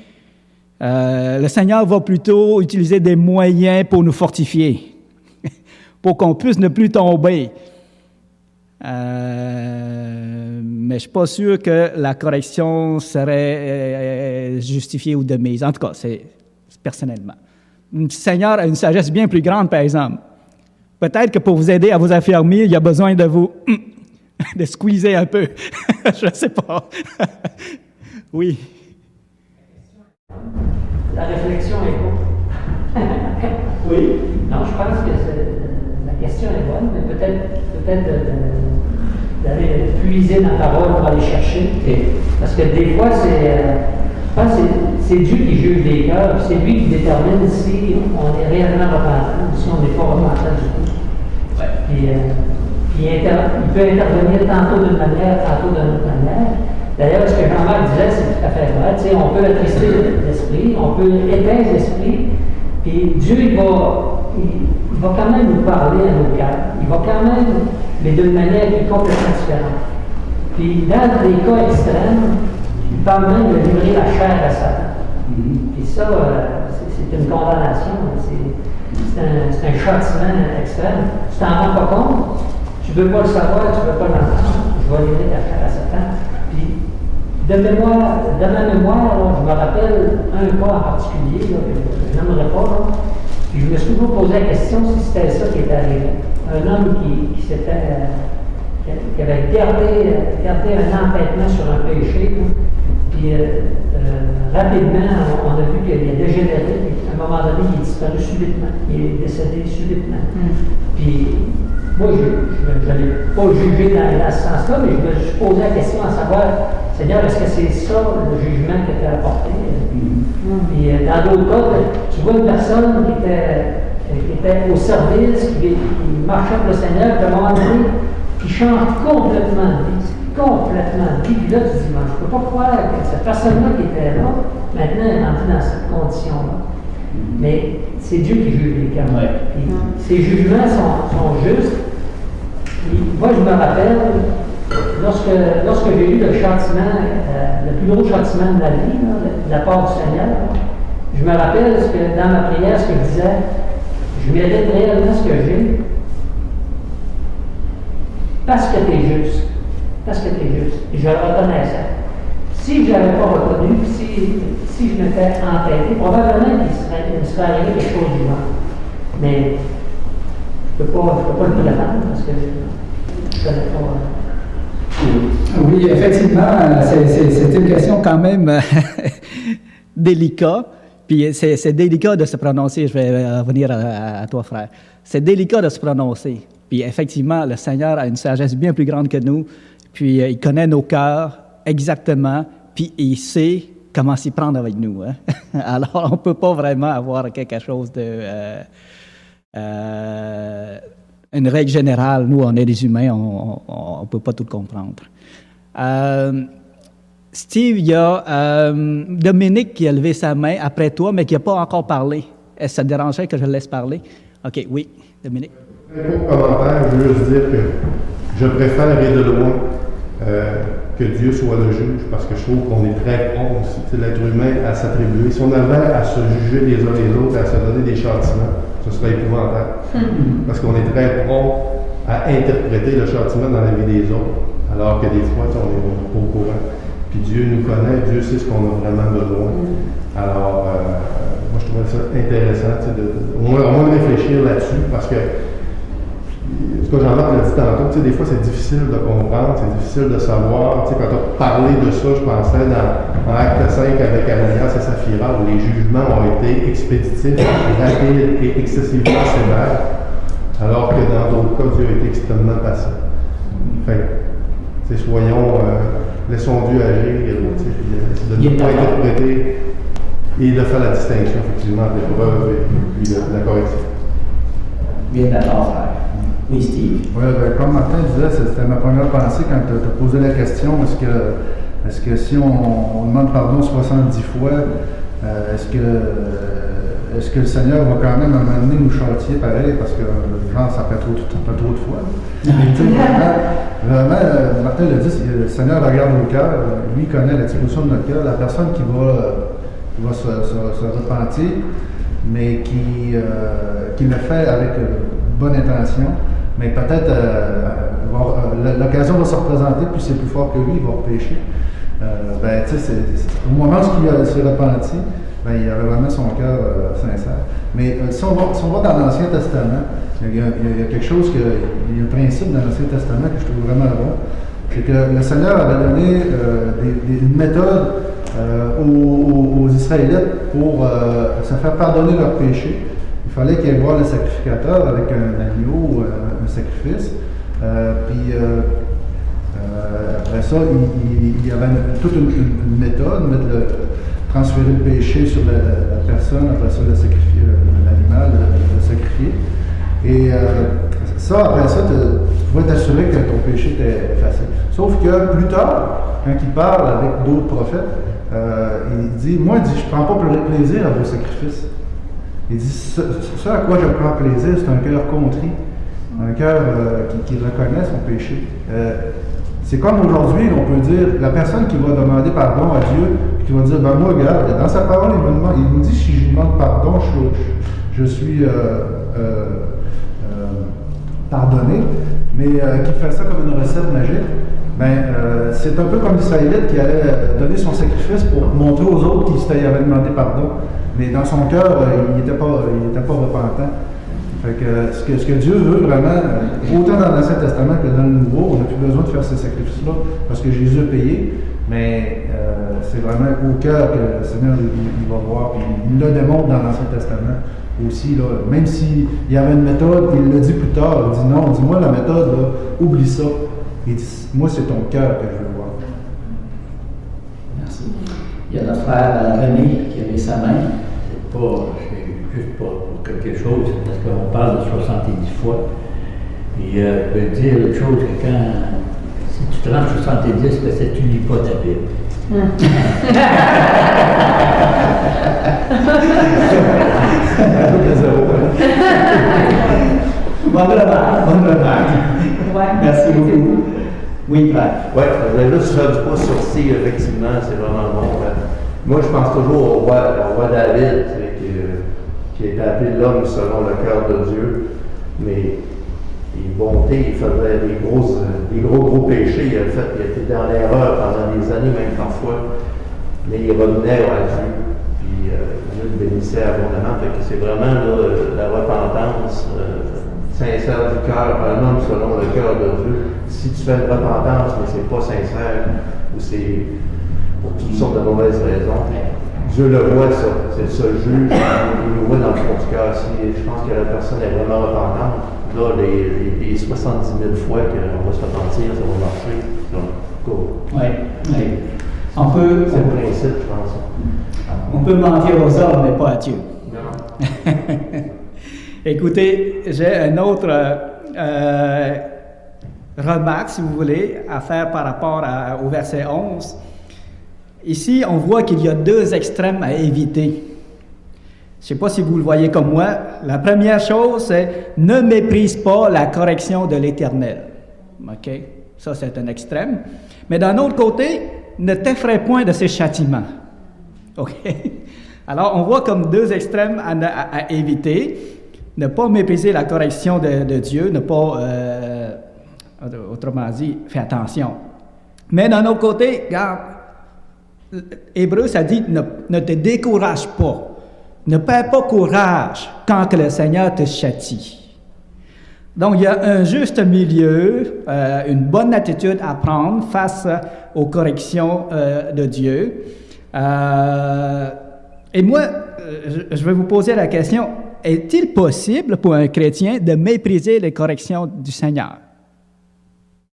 le Seigneur va plutôt utiliser des moyens pour nous fortifier, pour qu'on puisse ne plus tomber. Mais je ne suis pas sûr que la correction serait justifiée ou de mise. En tout cas, c'est personnellement. Le Seigneur a une sagesse bien plus grande, par exemple. Peut-être que pour vous aider à vous affermir, il y a besoin de vous de squeezer un peu. Je ne sais pas. Oui. La réflexion est courte. Oui. Non, je pense que la question est bonne, mais peut-être d'aller puiser dans la parole pour aller chercher. Parce que des fois, je pense que c'est Dieu qui juge les cœurs, c'est lui qui détermine si on est réellement repentant ou si on n'est pas repentant du tout. Ouais. Puis il peut intervenir tantôt d'une manière, tantôt d'une autre manière. D'ailleurs, ce que Jean-Marc disait, c'est tout à fait vrai. On peut attrister l'esprit, on peut éteindre l'esprit, puis Puis Dieu, il va quand même nous parler à nos cœurs. Il va quand même, mais d'une manière qui est complètement différente. Puis dans des cas extrêmes, il parle même de livrer la chair à Satan. Puis ça, c'est une condamnation. C'est un châtiment extrême. Tu t'en rends pas compte, tu ne veux pas le savoir, tu ne veux pas l'entendre. Je vais livrer ta chair à Satan. Puis de ma mémoire, là, je me rappelle un cas en particulier, là, que je n'aimerais pas. Là. Puis je me suis toujours posé la question si c'était ça qui était arrivé. Un homme qui avait gardé un entêtement sur un péché, là, puis rapidement, on a vu qu'il a dégénéré, puis à un moment donné, il est disparu subitement, il est décédé subitement. Puis moi, je n'allais pas juger dans ce sens-là, mais je me suis posé la question à savoir, Seigneur, est-ce que c'est ça le jugement que tu as apporté? Puis dans d'autres cas, tu vois une personne qui était au service, qui marchait pour le Seigneur, puis à un moment donné, qui change complètement de vie. Puis là, tu te dis, je ne peux pas croire que cette personne-là qui était là, maintenant, elle est rentrée dans cette condition-là. Mais c'est Dieu qui juge les cœurs. Puis ces jugements sont justes. Puis moi, je me rappelle, lorsque j'ai eu le châtiment, le plus gros châtiment de ma vie, là, de la part du Seigneur, je me rappelle que dans ma prière, ce que je disais, je mérite réellement ce que j'ai, parce que tu es juste. Parce que tu es juste. Et je le reconnaissais. Si je ne l'avais pas reconnu, si je m'étais entêté, probablement qu'il me serait arrivé quelque chose du genre. Mais je ne peux pas le prétendre parce que je ne connais pas. Oui, effectivement, c'est une question quand même délicate. Puis c'est délicat de se prononcer. Je vais revenir à toi, frère. C'est délicat de se prononcer. Puis effectivement, le Seigneur a une sagesse bien plus grande que nous. Puis il connaît nos cœurs exactement. Puis il sait comment s'y prendre avec nous. Hein? Alors, on ne peut pas vraiment avoir quelque chose de... une règle générale. Nous, on est des humains, on ne peut pas tout comprendre. Steve, il y a Dominique qui a levé sa main après toi, mais qui n'a pas encore parlé. Est-ce que ça te dérangerait que je le laisse parler? OK, oui, Dominique. Un court commentaire, je veux juste dire que je préfère et de loin que Dieu soit le juge, parce que je trouve qu'on est très prompt aussi, l'être humain, à s'attribuer. Si on avait à se juger les uns les autres, à se donner des châtiments, ce serait épouvantable. Parce qu'on est très prompt à interpréter le châtiment dans la vie des autres, alors que des fois, on n'est pas au courant. Puis Dieu nous connaît, Dieu sait ce qu'on a vraiment besoin. Alors, moi, je trouvais ça intéressant, au moins de réfléchir là-dessus, parce que ce que Jean-Marc l'a dit tantôt, des fois c'est difficile de comprendre, c'est difficile de savoir. Quand tu as parlé de ça, je pensais dans Acte 5 avec Ananias et Saphira, où les jugements ont été expéditifs, rapides et excessivement sévères, alors que dans d'autres cas, Dieu a été extrêmement patient. Fait laissons Dieu agir, de ne pas interpréter et de faire la distinction, effectivement, entre l'épreuve et puis la correction. Bien d'accord, frère. Oui, Steve. Oui, comme Martin disait, c'était ma première pensée quand tu as posé la question, est-ce que si on demande pardon 70 fois, est-ce que le Seigneur va quand même à un moment donné nous châtier pareil, parce que genre, ça fait trop de fois. Vraiment, Martin l'a dit, le Seigneur regarde nos cœurs, lui connaît la disposition de notre cœur, la personne qui va se repentir, mais qui le fait avec bonne intention, mais peut-être l'occasion va se représenter, puis c'est plus fort que lui, il va repêcher. Au moment où il s'est repenti, il avait vraiment son cœur sincère. Mais si on va dans l'Ancien Testament, il y a quelque chose, il y a un principe dans l'Ancien Testament que je trouve vraiment bon, c'est que le Seigneur avait donné une méthode aux Israélites pour se faire pardonner leurs péchés. Il fallait qu'il aille voir le sacrificateur avec un agneau, un sacrifice. Puis après ça, il y avait toute une méthode, transférer le péché sur la personne, après ça, l'animal, le sacrifier. Et après ça, tu vas t'assurer que ton péché était facile. Sauf que plus tard, quand il parle avec d'autres prophètes, il dit, je ne prends pas plaisir à vos sacrifices. Il dit, ce à quoi je prends plaisir, c'est un cœur contrit, un cœur qui reconnaît son péché. C'est comme aujourd'hui, on peut dire, la personne qui va demander pardon à Dieu, qui va dire, ben moi, regarde, dans sa parole, il nous dit, si je lui demande pardon, je suis pardonné, mais qui fait ça comme une recette magique, c'est un peu comme l'Israélite qui allait donner son sacrifice pour montrer aux autres qu'il avait demandé pardon, mais dans son cœur, il n'était pas repentant. Fait que ce que Dieu veut vraiment, autant dans l'Ancien Testament que dans le Nouveau, on n'a plus besoin de faire ces sacrifices-là parce que Jésus a payé, mais c'est vraiment au cœur que le Seigneur il va voir, puis il le démontre dans l'Ancien Testament aussi, là, même s'il y avait une méthode, il le dit plus tard, il dit non, dis-moi la méthode, là, oublie ça. Il dit, moi c'est ton cœur que je veux voir. Merci. Il y a notre frère René qui a mis sa main. C'est juste pour quelque chose, parce qu'on parle de 70 fois. Et je peux dire autre chose que si tu te rends 70, ben, c'est tu lis pas ta Bible. Bonne remarque. Merci beaucoup. Oui, frère. Oui, vous avez juste faire du pouce sur C, effectivement, c'est vraiment bon. Moi, je pense toujours au roi David, qui est appelé l'homme selon le cœur de Dieu, mais les bontés, il faisait des gros péchés, il était dans l'erreur pendant des années, même parfois, mais il revenait à Dieu, puis Dieu le bénissait abondamment. Fait que c'est vraiment là, la repentance sincère du cœur, un homme selon le cœur de Dieu. Si tu fais une repentance, mais c'est pas sincère, ou c'est pour toutes sortes de mauvaises raisons, Dieu le voit, ça. C'est le seul juge, il le voit dans le fond du cœur. Si je pense que la personne est vraiment repentante, là, les 70 000 fois qu'on va se repentir, ça va marcher. Donc, go. Oui. C'est le principe, je pense. On peut mentir aux hommes, mais pas à Dieu. Non. Écoutez, j'ai une autre remarque, si vous voulez, à faire par rapport au verset 11. Ici, on voit qu'il y a deux extrêmes à éviter. Je ne sais pas si vous le voyez comme moi. La première chose, c'est ne méprise pas la correction de l'Éternel. OK? Ça, c'est un extrême. Mais d'un autre côté, ne t'effraie point de ses châtiments. OK? Alors, on voit comme deux extrêmes à éviter. Ne pas mépriser la correction de Dieu, ne pas, autrement dit, fais attention. Mais d'un autre côté, regarde, Hébreu, ça dit, ne te décourage pas. Ne perds pas courage quand que le Seigneur te châtie. Donc, il y a un juste milieu, une bonne attitude à prendre face aux corrections de Dieu. Et moi, je vais vous poser la question, est-il possible pour un chrétien de mépriser les corrections du Seigneur?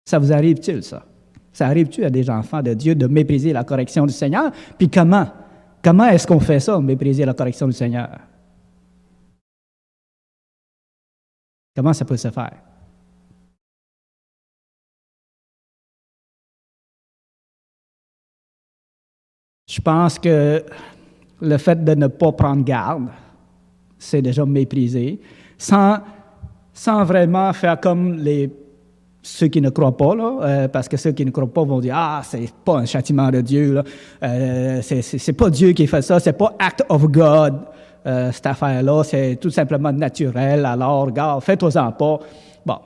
Ça vous arrive-t-il, ça? Ça arrive-t-il à des enfants de Dieu de mépriser la correction du Seigneur? Puis comment? Comment est-ce qu'on fait ça, mépriser la correction du Seigneur? Comment ça peut se faire? Je pense que le fait de ne pas prendre garde, c'est déjà mépriser, sans vraiment faire comme ceux qui ne croient pas, là, parce que ceux qui ne croient pas vont dire « Ah, c'est pas un châtiment de Dieu, là. C'est pas Dieu qui fait ça, c'est pas act of God, cette affaire-là, c'est tout simplement naturel, alors, regarde, fais-toi-en pas. » Bon,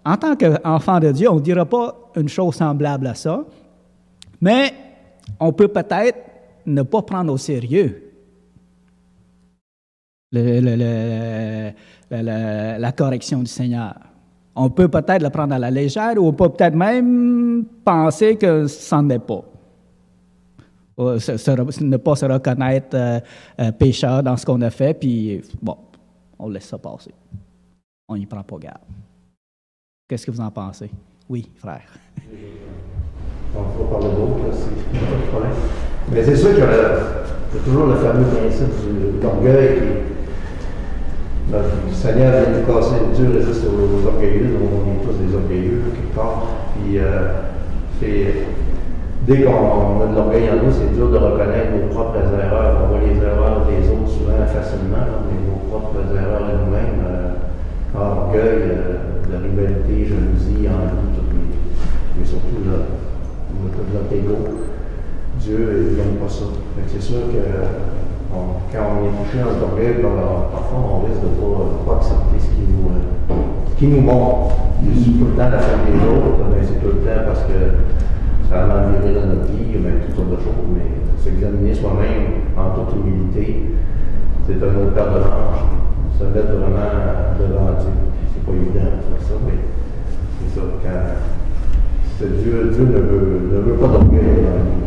en tant qu'enfant de Dieu, on ne dira pas une chose semblable à ça, mais on peut peut-être ne pas prendre au sérieux la correction du Seigneur. On peut peut-être le prendre à la légère ou on peut peut-être même penser que ça n'en est pas. Ne pas se reconnaître pécheur dans ce qu'on a fait, puis bon, on laisse ça passer. On n'y prend pas garde. Qu'est-ce que vous en pensez? Oui, frère. On va parler d'autres, c'est pas de problème. Mais c'est sûr qu'il y a toujours le fameux principe de l'orgueil qui... Le Seigneur vient nous casser, Dieu résiste aux orgueilleux, donc on est tous des orgueilleux quelque part. Puis dès qu'on a de l'orgueil en nous, c'est dur de reconnaître nos propres erreurs. On voit les erreurs des autres souvent facilement, mais nos propres erreurs à nous-mêmes, orgueil, de rivalité, jalousie, envie, mais surtout notre ego. Dieu n'aime pas ça. C'est sûr que quand on est touché dans notre orgueil, parfois on risque de ne pas accepter ce qui nous montre. C'est tout le temps la faute des autres, mais c'est tout le temps parce que ça a mal viré dans notre vie, même toutes sortes de choses, mais s'examiner soi-même en toute humilité, c'est un autre paire de manches. Se mettre vraiment devant Dieu. C'est pas évident de faire ça, mais c'est ça. Dieu ne veut pas d'orgueil dans la vie.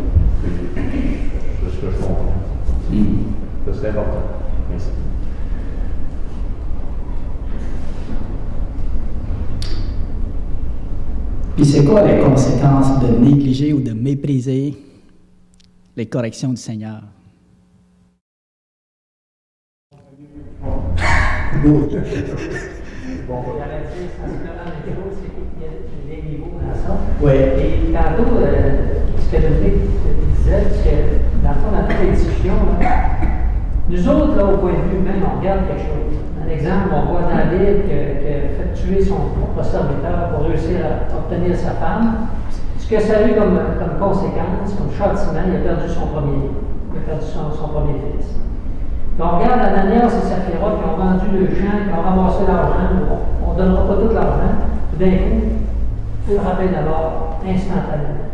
C'est ce que je comprends. Ça, c'est important. Merci. Puis c'est quoi les conséquences de négliger ou de mépriser les corrections du Seigneur? J'allais dire sensiblement la même chose, c'est qu'il y a des niveaux dans ça. Oui. Et tantôt, ce que Dominique disait, c'est que dans le fond, dans toutes les discussions, nous autres, là, au point de vue humain, on regarde quelque chose. Un exemple, on voit David qui a fait tuer son propre serviteur pour réussir à obtenir sa femme. Ce que ça a eu comme conséquence, comme châtiment, il a perdu son premier fils. Puis on regarde Ananias et Saphira qui ont vendu le champ, qui ont ramassé l'argent. On ne donnera pas tout l'argent. D'un coup, il rappelle d'abord instantanément.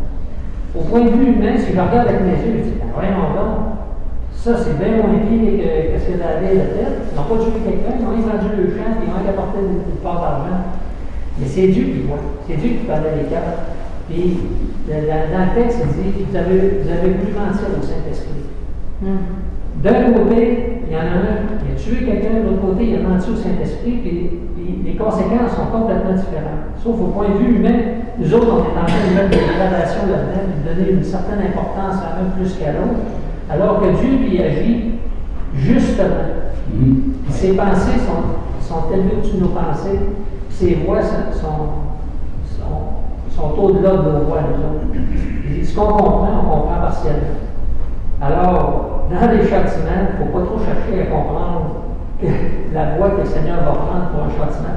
Au point de vue humain, si je regarde avec mes yeux, je dis, voyons donc, ça c'est bien moins pire que ce que David a fait. Ils n'ont pas tué quelqu'un, ils ont vendu le champ, ils ont apporté une part d'argent. Mais c'est Dieu qui voit, c'est Dieu qui parlait les cœurs. Puis dans le texte, il dit, vous avez voulu mentir au Saint-Esprit. D'un côté, il y en a un qui a tué quelqu'un, de l'autre côté, il a menti au Saint-Esprit, puis les conséquences sont complètement différentes. Sauf au point de vue humain, nous autres, on est en train de mettre des gradations là-dedans, de donner une certaine importance à un plus qu'à l'autre, alors que Dieu lui agit justement. Ses pensées sont élevées au-dessus de nos pensées, ses voix sont au-delà de nos voix, nous autres. Et ce qu'on comprend, on comprend partiellement. Alors, dans les châtiments, il ne faut pas trop chercher à comprendre la voie que le Seigneur va prendre pour un châtiment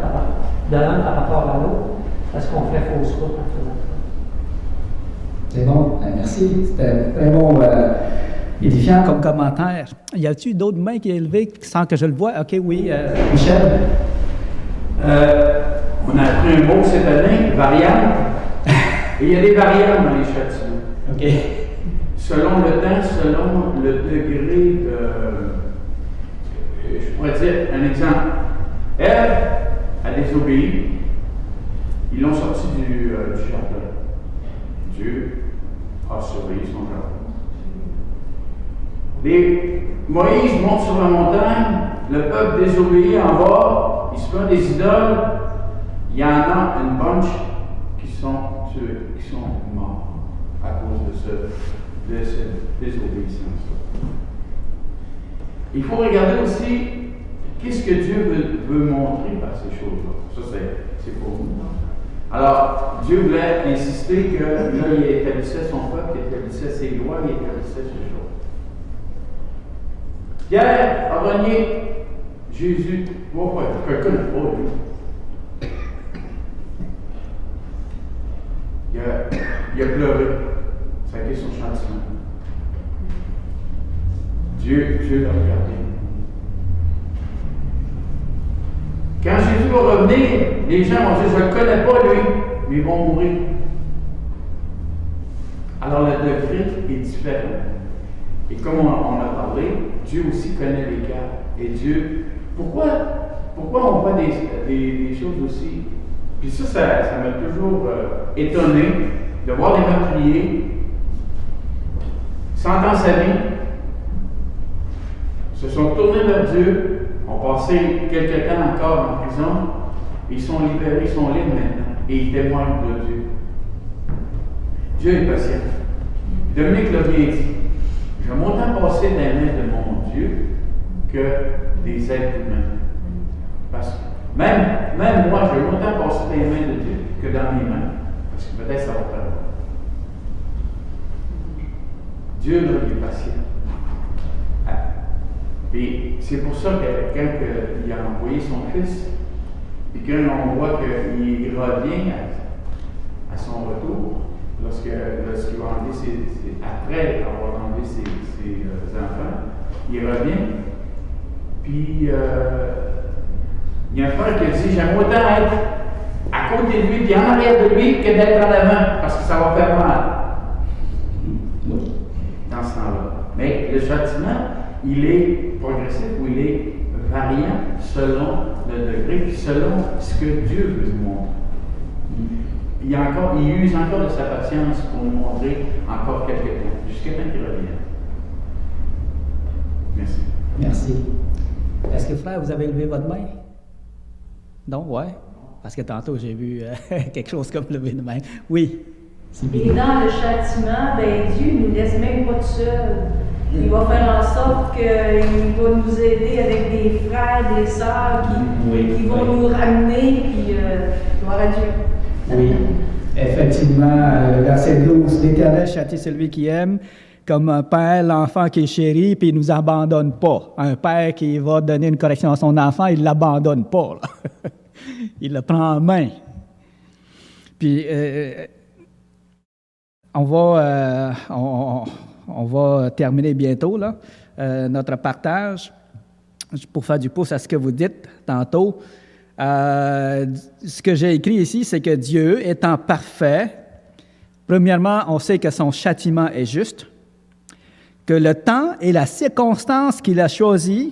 de l'un par rapport à l'autre, parce qu'on fait fausse route en faisant ça. C'est bon, merci. C'était très bon, édifiant comme commentaire. Y a-t-il d'autres mains qui sont élevées sans que je le voie? OK, oui. Michel? On a appris un mot cette année, variable. Et il y a des variables dans les châtiments. OK. Selon le temps, selon le degré de. Je pourrais dire un exemple. Ève a désobéi. Ils l'ont sorti du jardin. Dieu a surveillé son jardin. Moïse monte sur la montagne, le peuple désobéit en bas, il se fait des idoles. Il y en a une bunch qui sont tués, qui sont morts à cause de cette désobéissance. Il faut regarder aussi qu'est-ce que Dieu veut montrer par ces choses-là. Ça, c'est pour nous. Alors, Dieu voulait insister que là, il établissait son peuple, il établissait ses lois, il établissait ses choses. Pierre a renié Jésus. Quelqu'un n'a pas, lui. Il a pleuré. Ça a été son châtiment. Dieu l'a regardé. Quand Jésus va revenir, les gens vont dire, je ne le connais pas lui, mais ils vont mourir. Alors le degré est différent. Et comme on a parlé, Dieu aussi connaît les cœurs. Et Dieu, pourquoi on voit des choses aussi? Puis ça m'a toujours étonné de voir des meurtriers, 100 ans sa vie, se sont tournés vers Dieu, ont passé quelques temps encore en prison, ils sont libérés, ils sont libres maintenant, et ils témoignent de Dieu. Dieu est patient. Dominique l'a bien dit. J'aime autant passer dans les mains de mon Dieu que des êtres humains. Parce que même moi, j'aime autant passer dans les mains de Dieu que dans mes mains. Parce que peut-être ça va faire. Dieu, là, il est patient. Et c'est pour ça que quand il a envoyé son fils, et quand on voit qu'il revient à son retour, lorsqu'il va enlever après avoir enlevé ses enfants, il revient, puis il y a un frère qui a dit, j'aime autant être à côté de lui, puis en arrière de lui, que d'être en avant, parce que ça va faire mal. Dans ce temps-là. Mais le châtiment, il est progressif ou il est variant selon le degré, puis selon ce que Dieu veut nous montrer. Il use encore de sa patience pour nous montrer encore quelques temps, jusqu'à temps qu'il revienne. Merci. Merci. Est-ce que, frère, vous avez levé votre main? Non, ouais. Parce que tantôt, j'ai vu quelque chose comme lever de main. Oui. Et dans le châtiment, ben, Dieu ne nous laisse même pas tout seul. Il va faire en sorte qu'il va nous aider avec des frères, des sœurs qui vont nous ramener, puis gloire à Dieu. Oui, effectivement, verset 12, l'Éternel châtie celui qui aime, comme un père, l'enfant qui est chéri, puis il ne nous abandonne pas. Un père qui va donner une correction à son enfant, il ne l'abandonne pas. Là. Il le prend en main. Puis, on va terminer bientôt là, notre partage pour faire du pouce à ce que vous dites tantôt. Ce que j'ai écrit ici, c'est que Dieu étant parfait, premièrement, on sait que son châtiment est juste, que le temps et la circonstance qu'il a choisis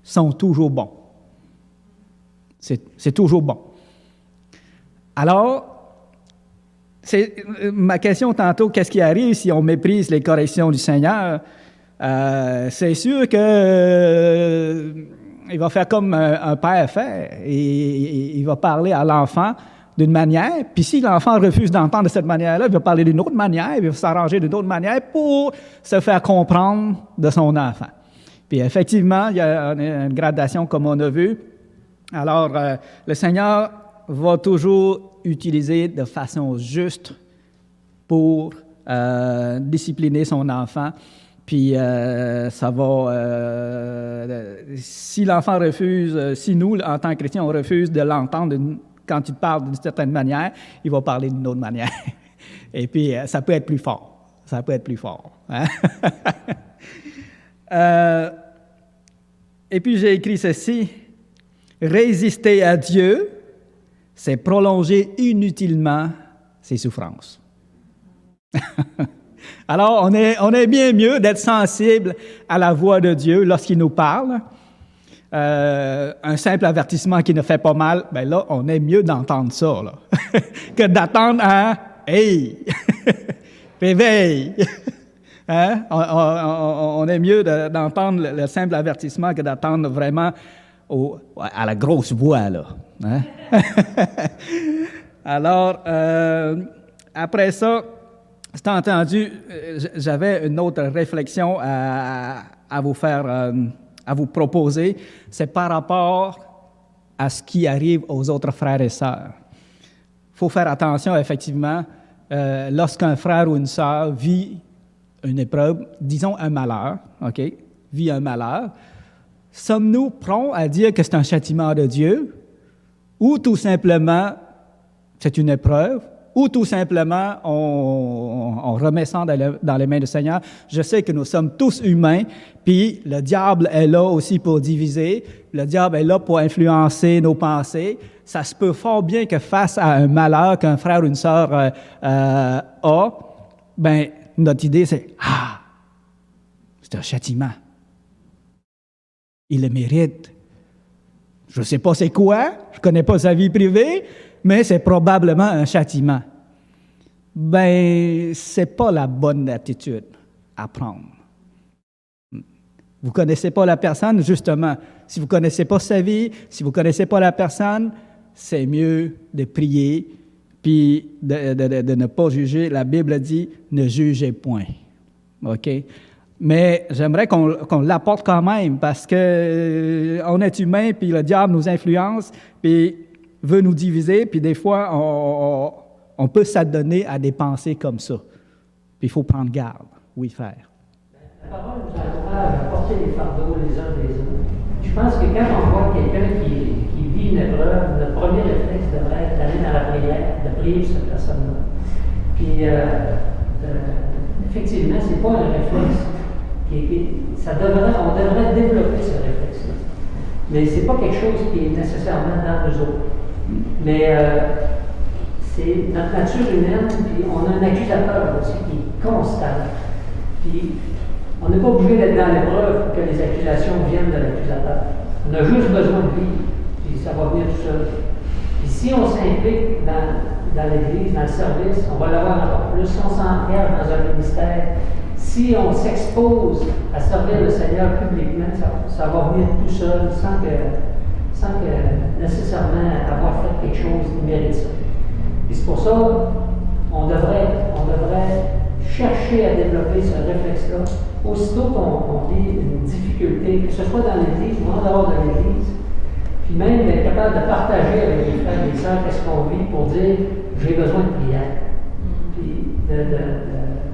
sont toujours bons. C'est toujours bon. Alors, c'est ma question tantôt, qu'est-ce qui arrive si on méprise les corrections du Seigneur? C'est sûr que il va faire comme un père fait, et il va parler à l'enfant d'une manière, puis si l'enfant refuse d'entendre de cette manière-là, il va parler d'une autre manière, il va s'arranger d'une autre manière pour se faire comprendre de son enfant. Puis effectivement, il y a une gradation comme on a vu. Alors, le Seigneur va toujours utiliser de façon juste pour discipliner son enfant. Puis, ça va... si l'enfant refuse, si nous, en tant que chrétiens, on refuse de l'entendre quand il parle d'une certaine manière, il va parler d'une autre manière. Et puis, ça peut être plus fort. Ça peut être plus fort. Hein? Et puis, j'ai écrit ceci. Résister à Dieu, c'est prolonger inutilement ses souffrances. Alors, on est bien mieux d'être sensible à la voix de Dieu lorsqu'il nous parle. Un simple avertissement qui ne fait pas mal, bien là, on est mieux d'entendre ça, là, que d'attendre un « Hey! Réveille! » Hein? On est mieux d'entendre le simple avertissement que d'attendre vraiment à la grosse voix, là. Hein? Alors, après ça, c'est entendu, j'avais une autre réflexion à vous faire, à vous proposer. C'est par rapport à ce qui arrive aux autres frères et sœurs. Il faut faire attention, effectivement, lorsqu'un frère ou une sœur vit une épreuve, disons un malheur, OK, vit un malheur, sommes-nous prompts à dire que c'est un châtiment de Dieu, ou tout simplement c'est une épreuve, ou tout simplement on remet ça dans les mains du Seigneur? Je sais que nous sommes tous humains, puis le diable est là aussi pour diviser, le diable est là pour influencer nos pensées. Ça se peut fort bien que face à un malheur qu'un frère ou une sœur a, ben notre idée c'est « Ah, c'est un châtiment. Il le mérite. Je ne sais pas c'est quoi, je ne connais pas sa vie privée, mais c'est probablement un châtiment. » Ben, ce n'est pas la bonne attitude à prendre. Vous ne connaissez pas la personne, justement. Si vous ne connaissez pas sa vie, si vous ne connaissez pas la personne, c'est mieux de prier, puis de ne pas juger. La Bible dit « ne jugez point ». OK? Mais j'aimerais qu'on l'apporte quand même, parce que on est humain, puis le diable nous influence, puis veut nous diviser, puis des fois, on peut s'adonner à des pensées comme ça. Puis il faut prendre garde. Oui, frère. porter les fardeaux les uns des autres. Je pense que quand on voit quelqu'un qui vit une épreuve, le premier réflexe devrait être d'aller dans la prière, de prier pour cette personne-là. Puis, effectivement, c'est pas un réflexe. On devrait développer ce réflexe-là. Mais c'est pas quelque chose qui est nécessairement dans nous autres. Mais c'est notre nature humaine, puis on a un accusateur aussi qui est constant. Puis on n'est pas obligé d'être dans l'épreuve pour que les accusations viennent de l'accusateur. On a juste besoin de lui, puis ça va venir tout seul. Puis si on s'implique dans l'Église, dans le service, on va l'avoir encore plus. Si on s'engage dans un ministère, si on s'expose à servir le Seigneur publiquement, ça va venir tout seul, sans que nécessairement avoir fait quelque chose qui mérite ça. Et c'est pour ça qu'on devrait chercher à développer ce réflexe-là aussitôt qu'on vit une difficulté, que ce soit dans l'Église ou en dehors de l'Église, puis même d'être capable de partager avec les frères et les sœurs qu'est-ce qu'on vit pour dire j'ai besoin de prière, puis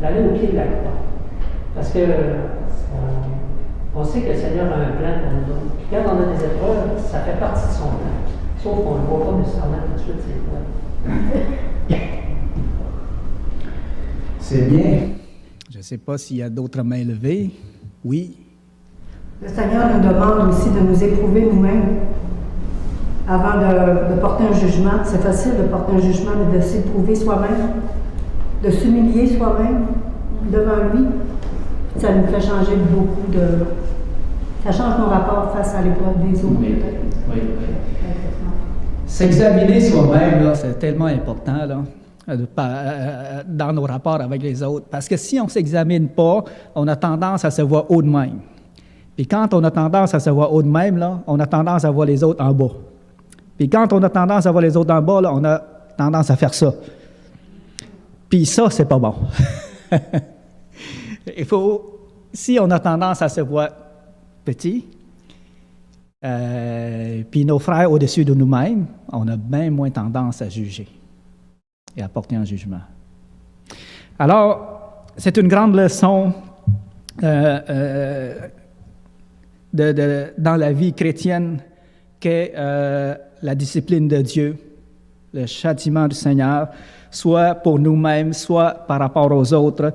d'aller au pied de la croix. Parce que on sait que le Seigneur a un plan pour nous autres. Puis quand on a des épreuves, ça fait partie de son plan. Sauf qu'on ne le voit pas nécessairement tout de suite, ces épreuves. C'est bien. Je ne sais pas s'il y a d'autres mains levées. Oui. Le Seigneur nous demande aussi de nous éprouver nous-mêmes avant de porter un jugement. C'est facile de porter un jugement, mais de s'éprouver soi-même, de s'humilier soi-même devant lui. Ça nous fait changer beaucoup ça change nos rapports face à l'épreuve des autres. Oui. S'examiner soi-même, là, c'est tellement important là, dans nos rapports avec les autres. Parce que si on ne s'examine pas, on a tendance à se voir haut de même. Puis quand on a tendance à se voir haut de même, là, on a tendance à voir les autres en bas. Puis quand on a tendance à voir les autres en bas, là, on a tendance à faire ça. Puis ça, c'est pas bon. Si on a tendance à se voir petit, puis nos frères au-dessus de nous-mêmes, on a bien moins tendance à juger et à porter un jugement. Alors, c'est une grande leçon dans la vie chrétienne qu'est la discipline de Dieu, le châtiment du Seigneur, soit pour nous-mêmes, soit par rapport aux autres,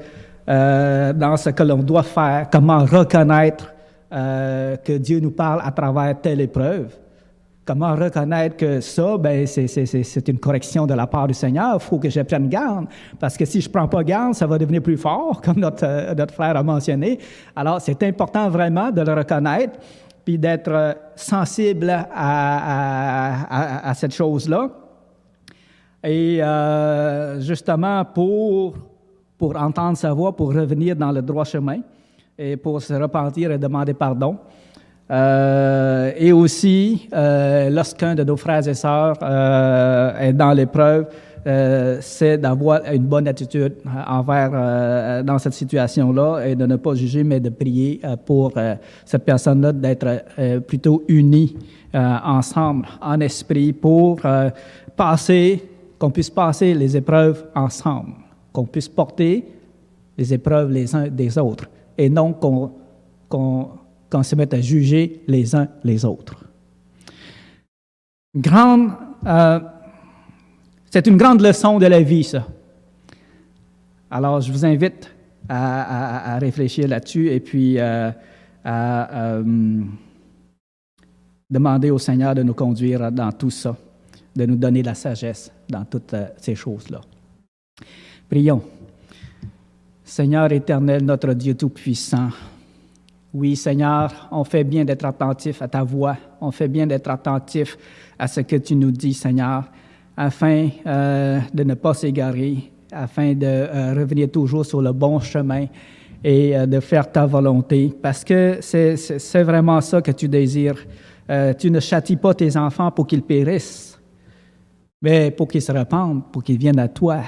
dans ce que l'on doit faire, comment reconnaître que Dieu nous parle à travers telle épreuve. Comment reconnaître que ça, c'est une correction de la part du Seigneur. Il faut que je prenne garde, parce que si je ne prends pas garde, ça va devenir plus fort, comme notre frère a mentionné. Alors, c'est important vraiment de le reconnaître, puis d'être sensible à cette chose-là. Et justement, pour entendre sa voix, pour revenir dans le droit chemin, et pour se repentir et demander pardon. Et aussi, lorsqu'un de nos frères et sœurs est dans l'épreuve, c'est d'avoir une bonne attitude envers dans cette situation-là et de ne pas juger, mais de prier pour cette personne-là, d'être plutôt unis ensemble, en esprit, pour qu'on puisse passer les épreuves ensemble, qu'on puisse porter les épreuves les uns des autres, et non qu'on se mette à juger les uns les autres. C'est une grande leçon de la vie, ça. Alors, je vous invite à réfléchir là-dessus et puis à demander au Seigneur de nous conduire dans tout ça, de nous donner la sagesse dans toutes ces choses-là. Prions. Seigneur éternel, notre Dieu Tout-Puissant, oui, Seigneur, on fait bien d'être attentif à ta voix, on fait bien d'être attentif à ce que tu nous dis, Seigneur, afin de ne pas s'égarer, afin de revenir toujours sur le bon chemin et de faire ta volonté, parce que c'est vraiment ça que tu désires. Tu ne châties pas tes enfants pour qu'ils périssent, mais pour qu'ils se repentent, pour qu'ils viennent à toi.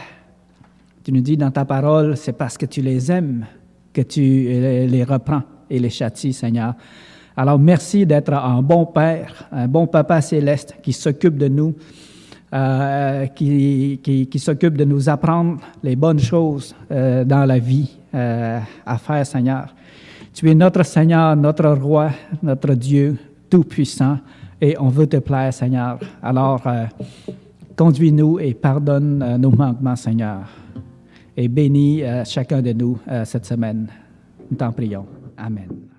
Tu nous dis dans ta parole, c'est parce que tu les aimes que tu les reprends et les châties, Seigneur. Alors, merci d'être un bon Père, un bon Papa céleste qui s'occupe de nous, qui s'occupe de nous apprendre les bonnes choses dans la vie à faire, Seigneur. Tu es notre Seigneur, notre Roi, notre Dieu tout-puissant, et on veut te plaire, Seigneur. Alors, conduis-nous et pardonne nos manquements, Seigneur. Et bénis chacun de nous cette semaine. Nous t'en prions. Amen.